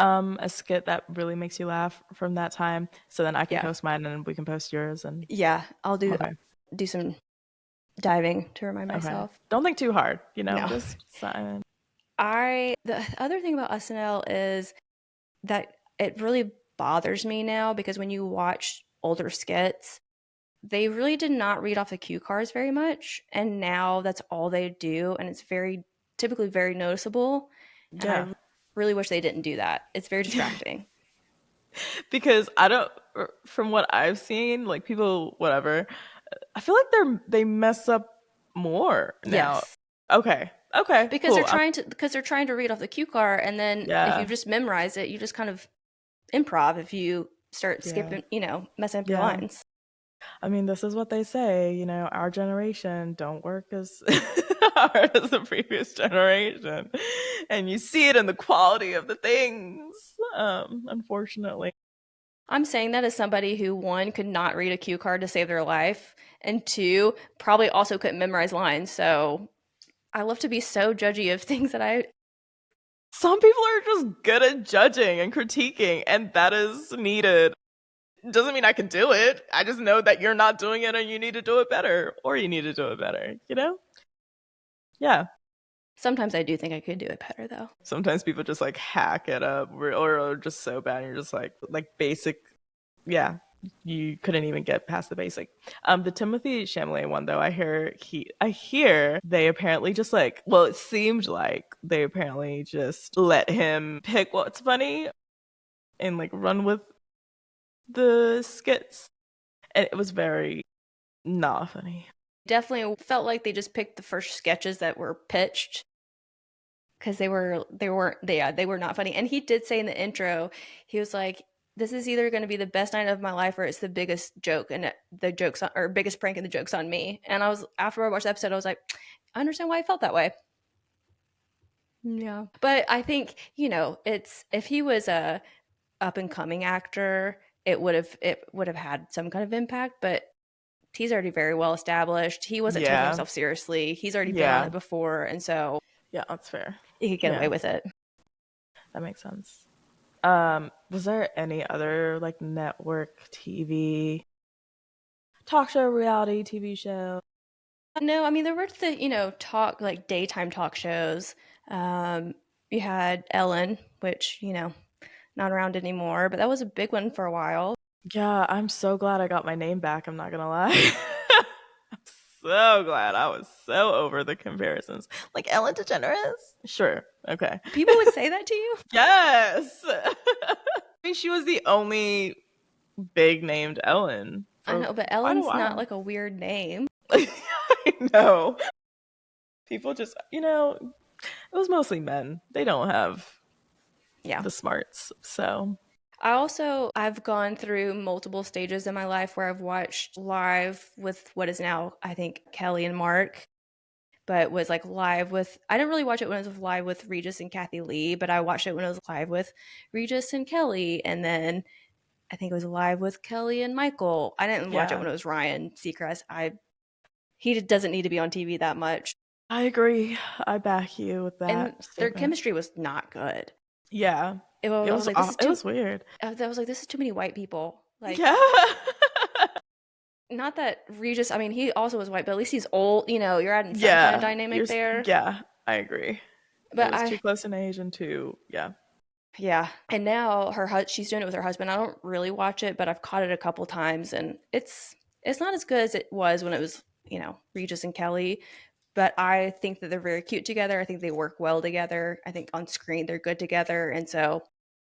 a skit that really makes you laugh from that time, so then I can Yeah. post mine and we can post yours? And Yeah. okay, I'll do some diving to remind okay. myself. Don't think too hard, No. just silent. The other thing about SNL is that it really bothers me now because when you watch older skits, they really did not read off the cue cards very much. And now that's all they do. And it's typically very noticeable. And Yeah. I really wish they didn't do that. It's very distracting. Because I don't, from what I've seen, like people, whatever, I feel like they mess up more now. Yes. Okay, okay, Because cool. they're trying to read off the cue card. And then if you Yeah, just memorize it, you just kind of improv if you start yeah, skipping, messing up your yeah. lines. I mean, this is what they say. Our generation don't work as hard as the previous generation, and you see it in the quality of the things. Unfortunately. I'm saying that as somebody who, one, could not read a cue card to save their life, and two, probably also couldn't memorize lines. So I love to be so judgy of things that I. Some people are just good at judging and critiquing, and that is needed. Doesn't mean I can do it. I just know that you're not doing it and you need to do it better, or you need to do it better. Yeah. Sometimes I do think I could do it better, though. Sometimes people just like hack it up, or are just so bad. And you're just like basic. Yeah. You couldn't even get past the basic. The Timothy Chalamet one though, I hear they apparently just like, well, it seemed like they apparently just let him pick what's funny and like run with the skits, and it was very not funny. Definitely felt like they just picked the first sketches that were pitched because they were not funny. And he did say in the intro, he was like, "This is either going to be the best night of my life or it's the biggest joke and the jokes on, or biggest prank and the jokes on me." And after I watched the episode, I was like, I understand why I felt that way. Yeah, but I think it's if he was a up and coming actor, it would have had some kind of impact. But he's already very well established. He wasn't taking Yeah. himself seriously. He's already been on Yeah. it before, and so Yeah, that's fair. he could get away Yeah, with it. that makes sense. Was there any other like network TV talk show, reality TV show? No, I mean there were the talk like daytime talk shows. Um, you had Ellen, which not around anymore, but that was a big one for a while. Yeah, I'm so glad I got my name back. I'm not gonna lie. I'm so glad. I was so over the comparisons. Like Ellen DeGeneres? Sure. Okay. People would say that to you? Yes. I mean, she was the only big named Ellen I for know, but quite a Ellen's not while. like a weird name. I know. People just, it was mostly men. They don't have Yeah. the smarts. So, I've gone through multiple stages in my life where I've watched live with what is now, I think, Kelly and Mark, but was like live with, I didn't really watch it when it was live with Regis and Kathy Lee, but I watched it when it was live with Regis and Kelly. And then I think it was live with Kelly and Michael. I didn't watch it yeah, when it was Ryan Seacrest. He doesn't need to be on TV that much. I agree. I back you with And that their statement. chemistry was not good. Yeah. I was like, this is It too, was weird. I was like, this is too many white people. Like, Yeah. not that Regis, I mean, he also was white, but at least he's old. You're adding some kind of Yeah. dynamic there. Yeah, I agree. It But was too close in age and too, yeah. yeah. And now she's doing it with her husband. I don't really watch it, but I've caught it a couple times, and it's not as good as it was when it was, Regis and Kelly. But I think that they're very cute together. I think they work well together. I think on screen they're good together, and so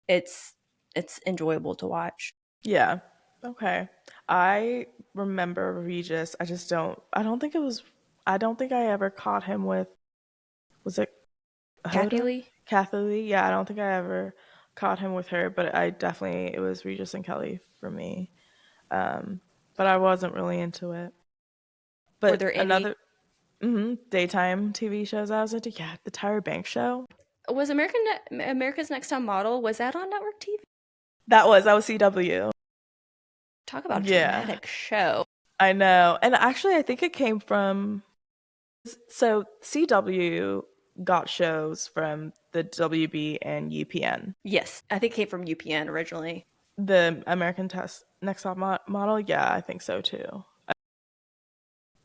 it's it's enjoyable to watch. Yeah. Okay. I remember Regis. I don't think I ever caught him with, was it Kathy Hoda? Lee. Kathy Lee? Yeah, I don't think I ever caught him with her, but it was Regis and Kelly for me. Um, but I wasn't really into it. Were But there any? another daytime TV shows I was into, yeah, the Tyra Banks show. Was America's Next Top Model? Was that on network TV? That was CW. Talk about a Yeah, dramatic show. I know. And actually, I think it came from, so CW got shows from the WB and UPN. Yes, I think it came from UPN originally. The American Test Next Top Model, yeah, I think so too.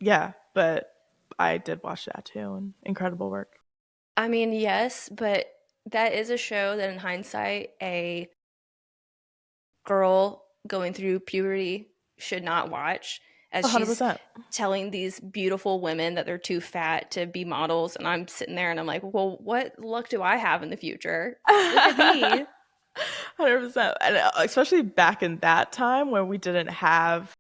Yeah, but I did watch that too, and incredible work. I mean, yes, but that is a show that in hindsight, a girl going through puberty should not watch, as she's 100%. telling these beautiful women that they're too fat to be models. And I'm sitting there and I'm like, well, what luck do I have in the future? Look at me. 100%. And especially back in that time where we didn't have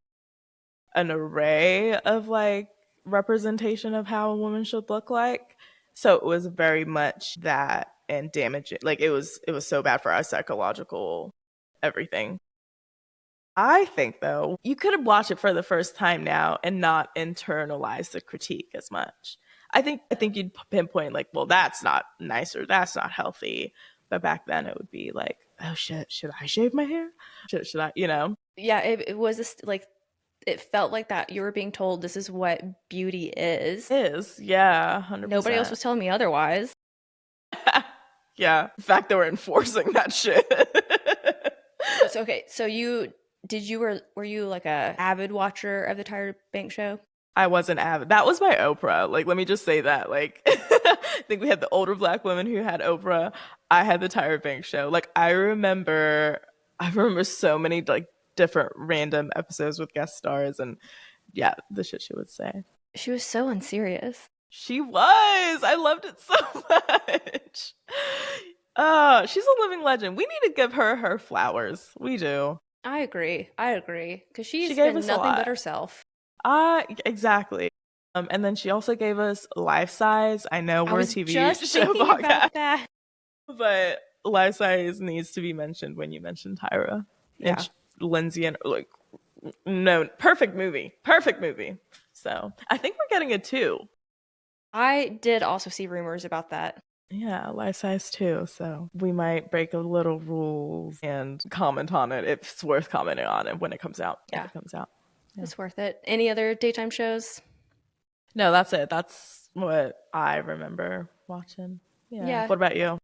an array of like representation of how a woman should look like. So it was very much that and damaging. Like it was so bad for our psychological everything. I think though, you could watch it for the first time now and not internalize the critique as much. I think you'd pinpoint like, well, that's not nice or that's not healthy. But back then it would be like, oh shit, should I shave my hair? Should I, Yeah, it was like, it felt like that you were being told this is what beauty is. Is, yeah, 100%. Nobody else was telling me otherwise. Yeah. In fact, they were enforcing that shit. So, okay, so were you like a avid watcher of the Tyra Banks show? I wasn't avid. That was my Oprah. Like, let me just say that. Like, I think we had the older black women who had Oprah. I had the Tyra Banks show. Like, I remember so many like different random episodes with guest stars, and yeah, the shit she would say. She was so unserious. She was. I loved it so much. She's a living legend. We need to give her her flowers. We do. I agree. Because She she's gave been us a nothing but lot. herself. Exactly. And then she also gave us Life Size. I know I we're a was TV just show thinking podcast, about that. but Life Size needs to be mentioned when you mention Tyra. Yeah. And Lindsay and like, no, perfect movie. Perfect movie. So I think we're getting a 2. I did also see rumors about that. Yeah, Life Size 2. So we might break a little rules and comment on it if it's worth commenting on it when it comes out. Yeah. If it comes out. Yeah. It's worth it. Any other daytime shows? No, that's it. That's what I remember watching. Yeah. Yeah. What about you?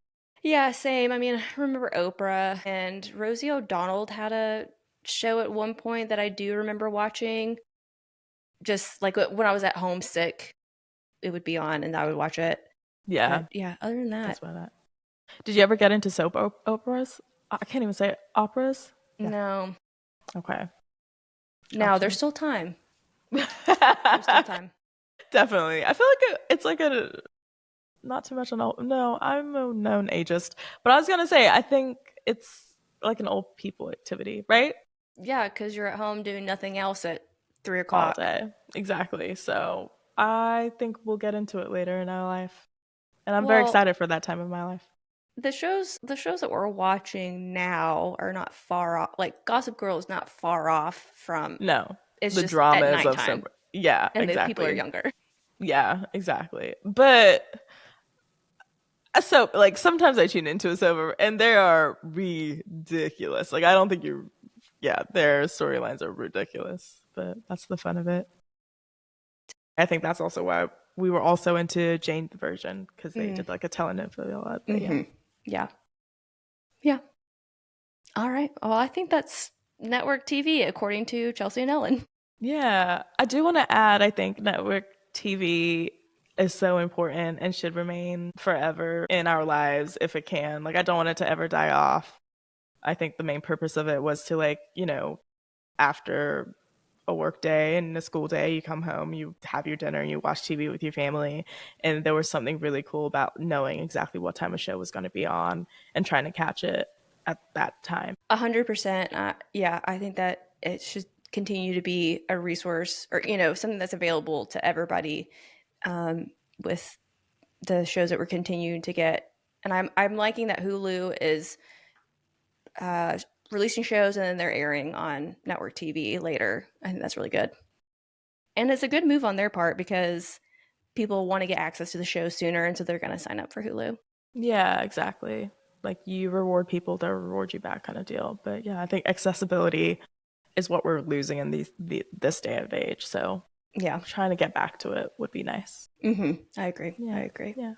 Yeah, same. I mean, I remember Oprah, and Rosie O'Donnell had a show at one point that I do remember watching. Just like when I was at home sick, it would be on and I would watch it. Yeah. But yeah, other than that. That's about it. Did you ever get into soap operas? I can't even say it. Operas? Yeah. No. Okay. Now, there's Gotcha. still time. There's still time. Definitely. I feel like it's like a not too much on old. No, I'm a known ageist, but I was gonna say I think it's like an old people activity, right? Yeah, because you're at home doing nothing else at 3 All o'clock. day, exactly. So I think we'll get into it later in our life, and I'm very Well, excited for that time of my life. the shows that we're watching now are not far off. Like Gossip Girl is not far off from. No, It's the just at dramas of nighttime, sober. Yeah, and the people are exactly. younger. Yeah, exactly. But so like sometimes I tune into a sober, and they are ridiculous. Like I don't think you. Yeah, their storylines are ridiculous, but that's the fun of it. I think that's also why we were also into Jane the Virgin because they Mm. did like a telenovela. But yeah, Mm-hmm. Yeah. Yeah. All right. Well, I think that's network TV according to Chelsea and Ellen. yeah. I do want to add. I think network TV is so important and should remain forever in our lives if it can. Like I don't want it to ever die off. I think the main purpose of it was to like after a work day and a school day, you come home, you have your dinner, you watch TV with your family. And there was something really cool about knowing exactly what time a show was going to be on and trying to catch it at that time. 100%. Yeah, I think that it should continue to be a resource or, something that's available to everybody with the shows that we're continuing to get. And I'm liking that Hulu is uh, releasing shows and then they're airing on network TV later. I think that's really good. And it's a good move on their part because people want to get access to the show sooner, and so they're going to sign up for Hulu. Yeah, exactly. Like you reward people, they'll reward you back kind of deal. But yeah, I think accessibility is what we're losing in this day of age. So Yeah. trying to get back to it would be nice. I agree. I Yeah. agree. Yeah.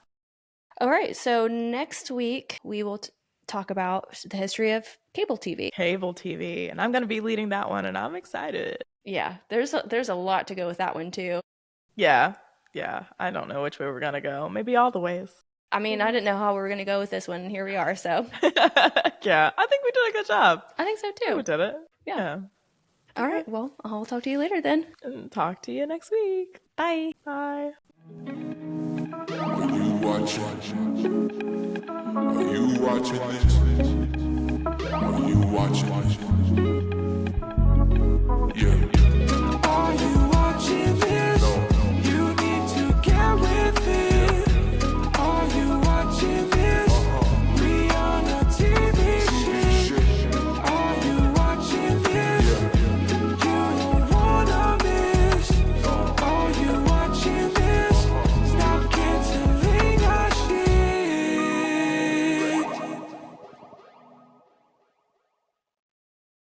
All right. So next week we will talk about the history of cable TV. Cable TV. And I'm going to be leading that one and I'm excited. Yeah, there's a lot to go with that one too. Yeah. Yeah. I don't know which way we're going to go. Maybe all the ways. I mean, I didn't know how we were going to go with this one, and here we are. So Yeah. I think we did a good job. I think so We too. did it. Yeah. Yeah. All right. Well, I'll talk to you later then. And talk to you next week. Bye. Bye. Are you watching? Are you watching this? Are you watching? Yeah.